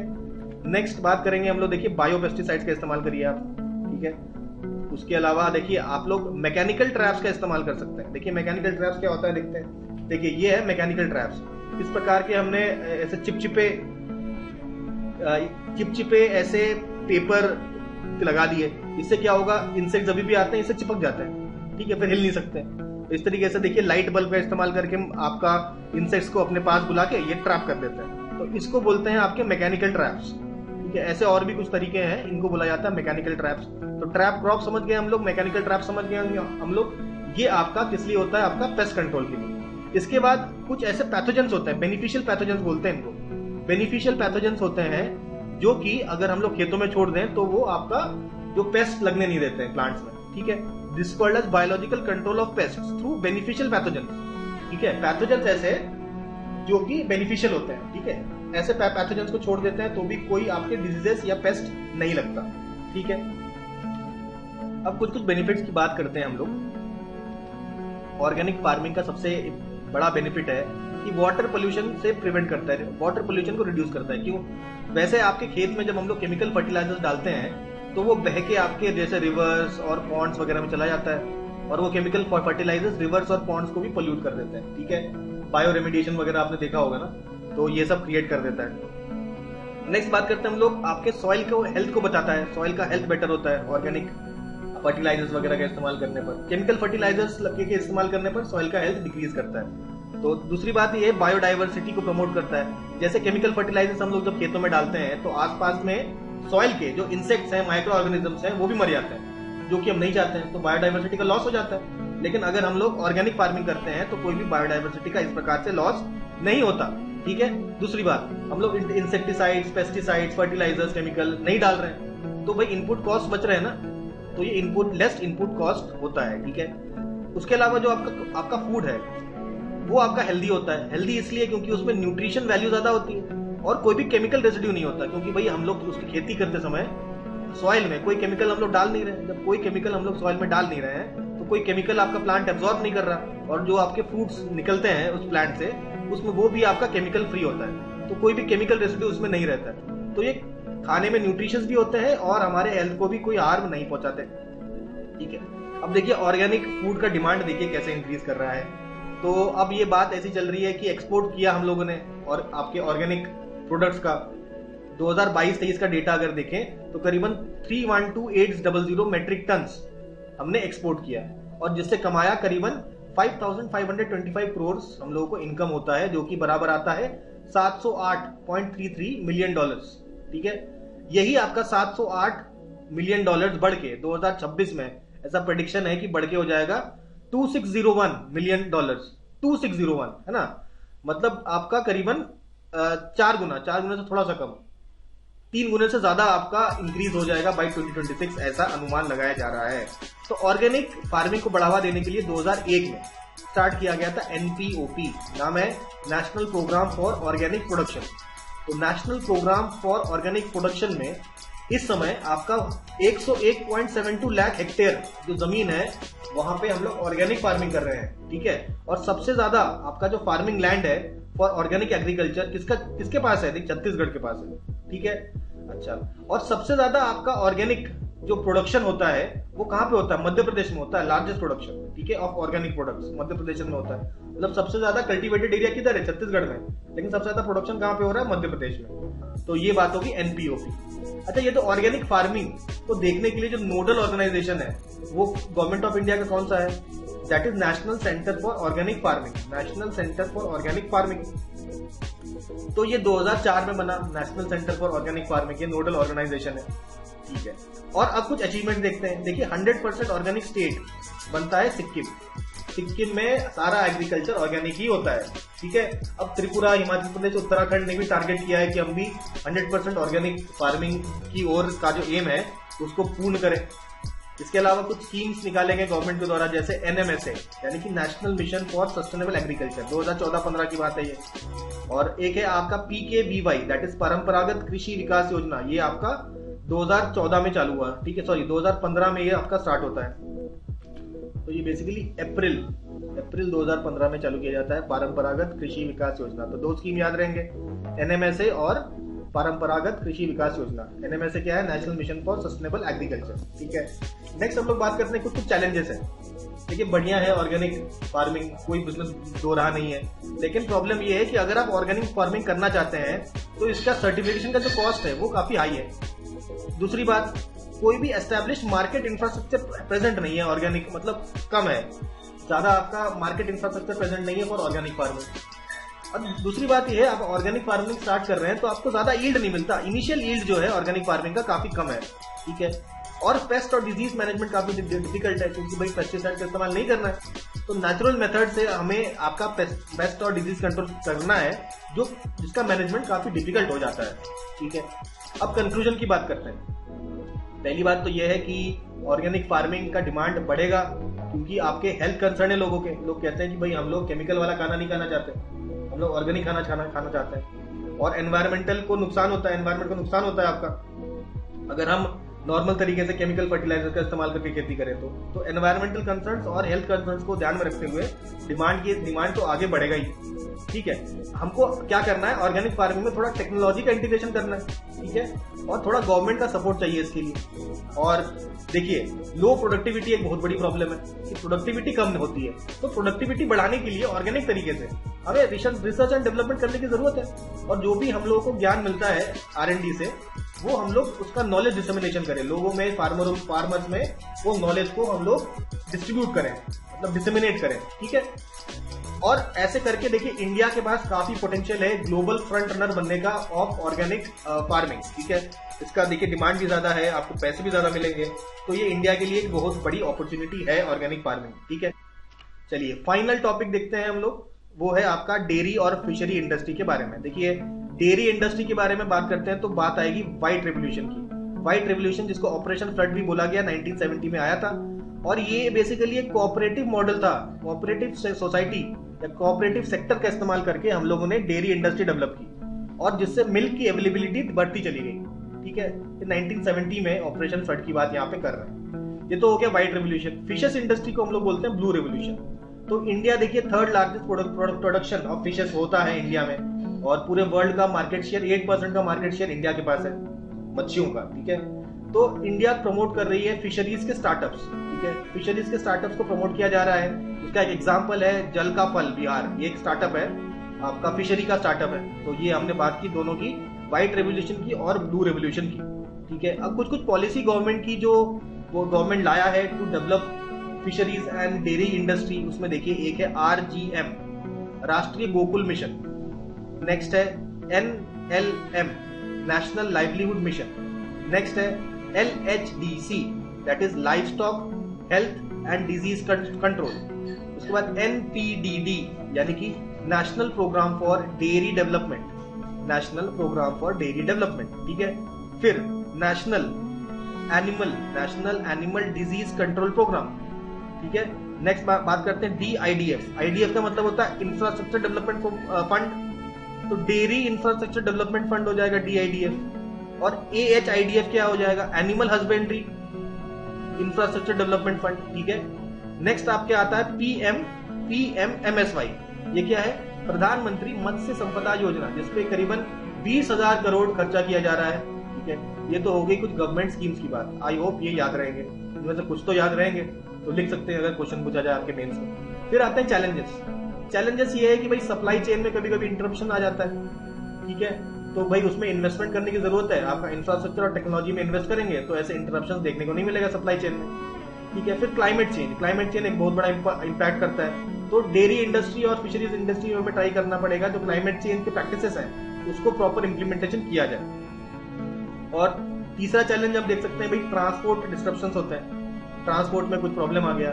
नेक्स्ट बात करेंगे हम लोग, देखिए बायोपेस्टिसाइड्स का इस्तेमाल करिए आप। ठीक है, उसके अलावा देखिए आप लोग मैकेनिकल ट्रैप्स का इस्तेमाल कर सकते हैं। देखिए मैकेनिकल ट्रैप्स क्या होता है देखते हैं। देखिए ये है मैकेनिकल ट्रैप्स, इस प्रकार के हमने ऐसे चिपचिपे ऐसे पेपर लगा दिए, इससे क्या होगा, इंसेक्ट जब भी आते हैं इससे चिपक जाते हैं। ठीक है, फिर हिल नहीं सकते। इस तरीके से देखिए लाइट बल्ब का इस्तेमाल करके आपका इंसेक्ट्स को अपने पास बुला के ये ट्रैप कर देते हैं, तो इसको बोलते हैं आपके मैकेनिकल ट्रैप्स। ठीक है, ऐसे और भी कुछ तरीके हैं, इनको बोला जाता है मैकेनिकल ट्रैप्स। तो ट्रैप क्रॉप समझ गए हम लोग, मैकेनिकल ट्रैप समझ गए हम लोग। ये आपका किस लिए होता है, आपका पेस्ट कंट्रोल के लिए। इसके बाद कुछ ऐसे पैथोजेंस होते हैं, बेनिफिशियल पैथोजेंस बोलते हैं इनको। बेनिफिशियल पैथोजेंस होते हैं जो कि अगर हम लोग खेतों में छोड़ दें तो वो आपका जो पेस्ट लगने नहीं देते हैं प्लांट्स में। ठीक है, this called as biological control of pest through beneficial pathogens. ठीक है, पैथोजेंस ऐसे जो कि बेनिफिशियल होते हैं। ठीक है, ऐसे पैथोजेंस को छोड़ देते हैं तो भी कोई आपके डिजीजेस या पेस्ट नहीं लगता। ठीक है, अब कुछ बेनिफिट्स की बात करते हैं हम लोग। ऑर्गेनिक फार्मिंग का सबसे बड़ा बेनिफिट है कि वाटर पोल्यूशन से प्रिवेंट करता है, वाटर पोल्यूशन को रिड्यूस करता है। क्यों? वैसे आपके खेत में जब हम लोग केमिकल फर्टिलाइजर्स डालते हैं तो वो बह के आपके जैसे रिवर्स और पॉन्ड्स वगैरह में चला जाता है, और वो केमिकल फर्टिलाइजर्स रिवर्स और पॉन्ड्स को भी पोल्यूट कर देते हैं। ठीक है, बायो रेमिडिएशन वगैरह आपने देखा होगा ना, तो ये सब क्रिएट कर देता है। नेक्स्ट बात करते हैं हम लोग, आपके सॉइल को हेल्थ को बचाता है, सॉइल का हेल्थ बेटर होता है ऑर्गेनिक फर्टिलाइजर्स वगैरह का इस्तेमाल करने पर। केमिकल फर्टिलाइजर्स के इस्तेमाल करने पर सॉइल का हेल्थ डिक्रीज करता है। तो दूसरी बात ये बायोडाइवर्सिटी को प्रमोट करता है। जैसे केमिकल फर्टिलाइजर्स हम लोग जब खेतों में डालते हैं तो आसपास में सॉइल के जो इंसेक्ट्स हैं, माइक्रो ऑर्गेनिजम्स हैं, वो भी मर जाते हैं, जो कि हम नहीं चाहते हैं, तो बायोडाइवर्सिटी का लॉस हो जाता है। लेकिन अगर हम लोग ऑर्गेनिक फार्मिंग करते हैं तो कोई भी बायोडाइवर्सिटी का इस प्रकार से लॉस नहीं होता। ठीक है, दूसरी बात, हम लोग इंसेक्टिसाइड्स, पेस्टिसाइड्स, फर्टिलाइजर्स, केमिकल नहीं डाल रहे हैं तो भाई इनपुट कॉस्ट बच रहे हैं ना, तो ये लेस इनपुट कॉस्ट होता है। ठीक है, उसके अलावा जो आपका फूड है वो आपका हेल्दी होता है। हेल्दी इसलिए क्योंकि उसमें न्यूट्रिशन वैल्यू ज्यादा होती है और कोई भी केमिकल रेसिड्यू नहीं होता, क्योंकि भाई हम लोग उसकी खेती करते समय सॉइल में कोई केमिकल हम लोग डाल नहीं रहे हैं। जब कोई केमिकल हम लोग सॉइल में डाल नहीं रहे हैं तो कोई केमिकल आपका प्लांट एब्जॉर्ब नहीं कर रहा, और जो आपके फ्रूट्स निकलते हैं उस प्लांट से उसमें वो भी आपका केमिकल फ्री होता है, तो कोई भी केमिकल रेसिड्यू उसमें नहीं रहता है। तो ये खाने में न्यूट्रिशियस भी होते हैं और हमारे हेल्थ को भी कोई हार्म नहीं पहुंचाते। ठीक है, अब देखिए ऑर्गेनिक फूड का डिमांड देखिए कैसे इंक्रीज कर रहा है। तो अब ये बात ऐसी चल रही है कि एक्सपोर्ट किया हम लोगों ने, और आपके ऑर्गेनिक प्रोडक्ट्स का 2022-23 का डेटा अगर देखें तो करीबन 312,800 मेट्रिक टन्स हमने एक्सपोर्ट किया, और जिससे कमाया करीबन 5,525 करोड़ हम लोगों को इनकम होता है, जो कि बराबर आता है $708.33 मिलियन। ठीक है, यही आपका $708 मिलियन बढ़ के 2026 में ऐसा प्रेडिक्शन है कि बढ़ के हो जाएगा $2601 मिलियन, 2601 है ना, मतलब आपका करीबन 4 गुना से थोड़ा सा कम 3 गुने से ज्यादा आपका इंक्रीज हो जाएगा बाय 2026, ऐसा अनुमान लगाया जा रहा है। तो ऑर्गेनिक फार्मिंग को बढ़ावा देने के लिए 2001 में स्टार्ट किया गया था NPOP, नाम है national programme for organic production. तो national programme for organic production में इस समय आपका 101.72 लाख हेक्टेयर जो जमीन है वहां पे हम लोग ऑर्गेनिक फार्मिंग कर रहे हैं। ठीक है, और सबसे ज्यादा आपका जो फार्मिंग लैंड है फॉर ऑर्गेनिक एग्रीकल्चर किसके पास है? देख, छत्तीसगढ़ के पास है। ठीक है, अच्छा, और सबसे ज्यादा आपका ऑर्गेनिक जो प्रोडक्शन होता है वो कहाँ पे होता है? मध्य प्रदेश में होता है, लार्जेस्ट प्रोडक्शन। ठीक है, of organic products Madhya Pradesh में होता है। मतलब सबसे ज्यादा कल्टीवेटेड एरिया किधर है? छत्तीसगढ़ में, लेकिन सबसे ज्यादा प्रोडक्शन कहाँ पे हो रहा है? मध्य प्रदेश में। तो ये बात होगी NPOP। अच्छा, ये तो ऑर्गेनिक फार्मिंग को देखने के लिए जो नोडल ऑर्गेनाइजेशन है वो गवर्नमेंट ऑफ इंडिया का कौन सा है? That is national centre for organic farming, national centre for organic farming. तो ये 2004 में बना national centre for organic farming, ये नोडल ऑर्गेनाइजेशन है। ठीक है, और अब कुछ अचीवमेंट देखते हैं। देखिए 100% ऑर्गेनिक स्टेट बनता है सिक्किम। सिक्किम में सारा एग्रीकल्चर ऑर्गेनिक ही होता है। ठीक है, अब त्रिपुरा, हिमाचल प्रदेश, उत्तराखंड ने भी टारगेट किया है कि हम भी 100% ऑर्गेनिक फार्मिंग की ओर का जो एम है उसको पूर्ण करें। इसके अलावा कुछ स्कीम्स निकाले गए गवर्नमेंट के द्वारा, जैसे NMSA यानी कि national mission for sustainable agriculture, 2014-15 की बात है ये। और एक है आपका PKVY, दैट इज परंपरागत कृषि विकास योजना, ये आपका 2014 में चालू हुआ, ठीक है, सॉरी 2015 में ये आपका स्टार्ट होता है। तो ये बेसिकली अप्रैल 2015 में चालू किया जाता है परंपरागत कृषि विकास योजना। तो दो स्कीम याद रहेंगे, NMSA और परंपरागत कृषि विकास योजना। NMSA क्या है? National mission for sustainable agriculture, ठीक है। नेक्स्ट हम लोग बात करते हैं कुछ चैलेंजेस है। देखिए बढ़िया है ऑर्गेनिक फार्मिंग, कोई बिजनेस दो रहा नहीं है, लेकिन प्रॉब्लम ये है कि अगर आप ऑर्गेनिक फार्मिंग करना चाहते हैं तो इसका सर्टिफिकेशन का जो कॉस्ट है वो काफी हाई है। दूसरी बात, कोई भी एस्टेब्लिश मार्केट इंफ्रास्ट्रक्चर प्रेजेंट नहीं है, ऑर्गेनिक मतलब कम है, ज्यादा आपका मार्केट इंफ्रास्ट्रक्चर प्रेजेंट नहीं है फॉर ऑर्गेनिक फार्मिंग। और दूसरी बात यह है, आप ऑर्गेनिक फार्मिंग स्टार्ट कर रहे हैं तो आपको ज्यादा यील्ड नहीं मिलता, इनिशियल यील्ड जो है ऑर्गेनिक फार्मिंग का काफी कम है, ठीक है। और पेस्ट और डिजीज मैनेजमेंट काफी डिफिकल्ट है, क्योंकि भाई पेस्टिसाइड का इस्तेमाल नहीं करना है, तो नेचुरल मेथड से हमें आपका पेस्ट और डिजीज कंट्रोल करना है, जो जिसका मैनेजमेंट काफी डिफिकल्ट हो जाता है, ठीक है। अब कंक्लूजन की बात करते हैं। पहली बात तो यह है कि ऑर्गेनिक फार्मिंग का डिमांड बढ़ेगा, क्योंकि आपके हेल्थ कंसर्न है लोगों के, लोग कहते हैं कि भाई हम लोग केमिकल वाला खाना नहीं खाना चाहते, हम लोग ऑर्गेनिक खाना चाहते हैं। और एनवायरमेंटल को नुकसान होता है, एनवायरमेंट को नुकसान होता है आपका अगर हम नॉर्मल तरीके से केमिकल फर्टिलाइजर का इस्तेमाल करके खेती करें तो एनवायरमेंटल कंसर्न्स और हेल्थ कंसर्न्स को ध्यान में रखते हुए डिमांड तो आगे बढ़ेगा ही, ठीक है। हमको क्या करना है, ऑर्गेनिक फार्मिंग में थोड़ा टेक्नोलॉजी का इंटीग्रेशन करना है, ठीक है, और थोड़ा गवर्नमेंट का सपोर्ट चाहिए इसके लिए। और देखिए लो प्रोडक्टिविटी एक बहुत बड़ी प्रॉब्लम है कि प्रोडक्टिविटी कम होती है, तो प्रोडक्टिविटी बढ़ाने के लिए ऑर्गेनिक तरीके से हमें रिसर्च एंड डेवलपमेंट करने की जरूरत है। और जो भी हम लोगों को ज्ञान मिलता है R&D से, वो हम लोग उसका नॉलेज डिसमिनेशन करें लोगों में, फार्मर्स में, वो नॉलेज को हम लोग डिस्ट्रीब्यूट करें, मतलब डिसमिनेट करें, ठीक है। और ऐसे करके देखिए इंडिया के पास काफी पोटेंशियल है ग्लोबल फ्रंट रनर बनने का ऑफ ऑर्गेनिक फार्मिंग, ठीक है। इसका देखिए डिमांड भी ज्यादा है, आपको पैसे भी ज्यादा मिलेंगे, तो ये इंडिया के लिए एक बहुत बड़ी अपॉर्चुनिटी है ऑर्गेनिक फार्मिंग, ठीक है। चलिए फाइनल टॉपिक देखते हैं हम लोग, वो है आपका डेयरी और फिशरी इंडस्ट्री के बारे में। देखिए डेयरी इंडस्ट्री के बारे में बात करते हैं तो बात आएगी व्हाइट रेवोल्यूशन की। व्हाइट रेवोल्यूशन जिसको ऑपरेशन फ्लड भी बोला गया, 1970 में आया था, और ये बेसिकली एक कोऑपरेटिव मॉडल था, कोऑपरेटिव सोसाइटी या कोऑपरेटिव सेक्टर का इस्तेमाल करके हम लोगों ने डेयरी इंडस्ट्री डेवलप की, और जिससे मिल्क की अवेलेबिलिटी बढ़ती चली गई, ठीक है। 1970 में ऑपरेशन फ्लड की बात यहाँ पे कर रहे हैं। ये तो हो गया व्हाइट रेवोल्यूशन। फिशेस इंडस्ट्री को हम लोग बोलते हैं ब्लू रेवोल्यूशन। तो इंडिया देखिए third largest production of fishes होता है इंडिया में, और पूरे वर्ल्ड का मार्केट शेयर 8% का मार्केट शेयर इंडिया के पास है मच्छियों का, ठीक है। तो इंडिया प्रमोट कर रही है फिशरीज के स्टार्टअप्स, ठीक है। फिशरीज के स्टार्टअप्स को प्रमोट किया जा रहा है। उसका एक एग्जांपल है जल का फल बिहार, ये एक स्टार्टअप है आपका, फिशरी का स्टार्टअप है। तो ये हमने बात की दोनों की, व्हाइट रेवोल्यूशन की और ब्लू रेवोल्यूशन की, ठीक है। अब कुछ पॉलिसी गवर्नमेंट की जो वो गवर्नमेंट लाया है to develop fisheries and dairy industry, उसमें देखिए एक है RGM, Rashtriya Gokul mission. Next है NLM, national livelihood mission. Next है LHDC, that is livestock health and disease control. उसके बाद NPDD यानी कि national programme for dairy development, national programme for dairy development, ठीक है। फिर national animal disease control programme, ठीक है। नेक्स्ट बात करते हैं DIDF। IDF का मतलब होता है इंफ्रास्ट्रक्चर डेवलपमेंट फंड, तो डेयरी इंफ्रास्ट्रक्चर डेवलपमेंट फंड हो जाएगा DIDF। और AHIDF क्या हो जाएगा, animal husbandry infrastructure development fund, ठीक है। नेक्स्ट आपके आता है PMMSY, ये क्या है, प्रधानमंत्री मत्स्य संपदा योजना, जिसपे करीबन 20,000 करोड़ खर्चा किया जा रहा है, ठीक है। ये तो हो गई कुछ गवर्नमेंट स्कीम्स की बात, आई होप ये याद रहेंगे, इनमें से कुछ तो याद रहेंगे, तो लिख सकते हैं अगर क्वेश्चन पूछा जाए आपके मेंस में। फिर आते हैं चैलेंजेस ये है कि भाई सप्लाई चेन में कभी कभी इंटरप्शन आ जाता है, ठीक है। तो भाई उसमें इन्वेस्टमेंट करने की जरूरत है, आपका इंफ्रास्ट्रक्चर और टेक्नोलॉजी में इन्वेस्ट करेंगे तो ऐसे इंटरप्शन देखने को नहीं मिलेगा सप्लाई चेन में, ठीक है। फिर क्लाइमेट चेंज एक बहुत बड़ा इंपैक्ट करता है, तो डेयरी इंडस्ट्री और फिशरीज इंडस्ट्री में ट्राई करना पड़ेगा जो क्लाइमेट चेंज के प्रैक्टिसेस हैं उसको प्रॉपर इंप्लीमेंटेशन किया जाए। और तीसरा चैलेंज आप देख सकते हैं भाई ट्रांसपोर्ट डिस्ट्रप्शंस होते हैं, ट्रांसपोर्ट में कुछ प्रॉब्लम आ गया,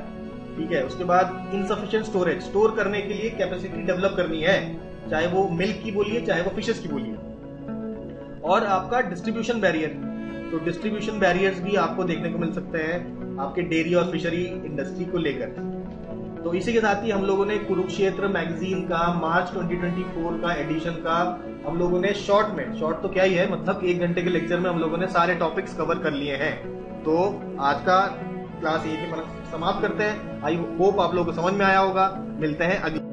ठीक है। उसके बाद इनसफिशिएंट स्टोरेज, स्टोर करने के लिए कैपेसिटी डेवलप करनी है, चाहे वो मिल्क की बोलिए चाहे वो फिशेस की बोलिए। और आपका डिस्ट्रीब्यूशन बैरियर, तो डिस्ट्रीब्यूशन बैरियर्स भी आपको देखने को मिल सकते हैं आपके डेयरी और फिशरी इंडस्ट्री को लेकर। तो इसी के साथ ही हम लोगों ने कुरुक्षेत्र मैगजीन का मार्च 2024 का एडिशन का हम लोगों ने शॉर्ट तो क्या ही है, मतलब 1 घंटे के लेक्चर में हम लोगों ने सारे टॉपिक्स कवर कर लिए हैं। तो आज का क्लास यही समाप्त करते हैं। आई होप आप लोगों को समझ में आया होगा। मिलते हैं अगले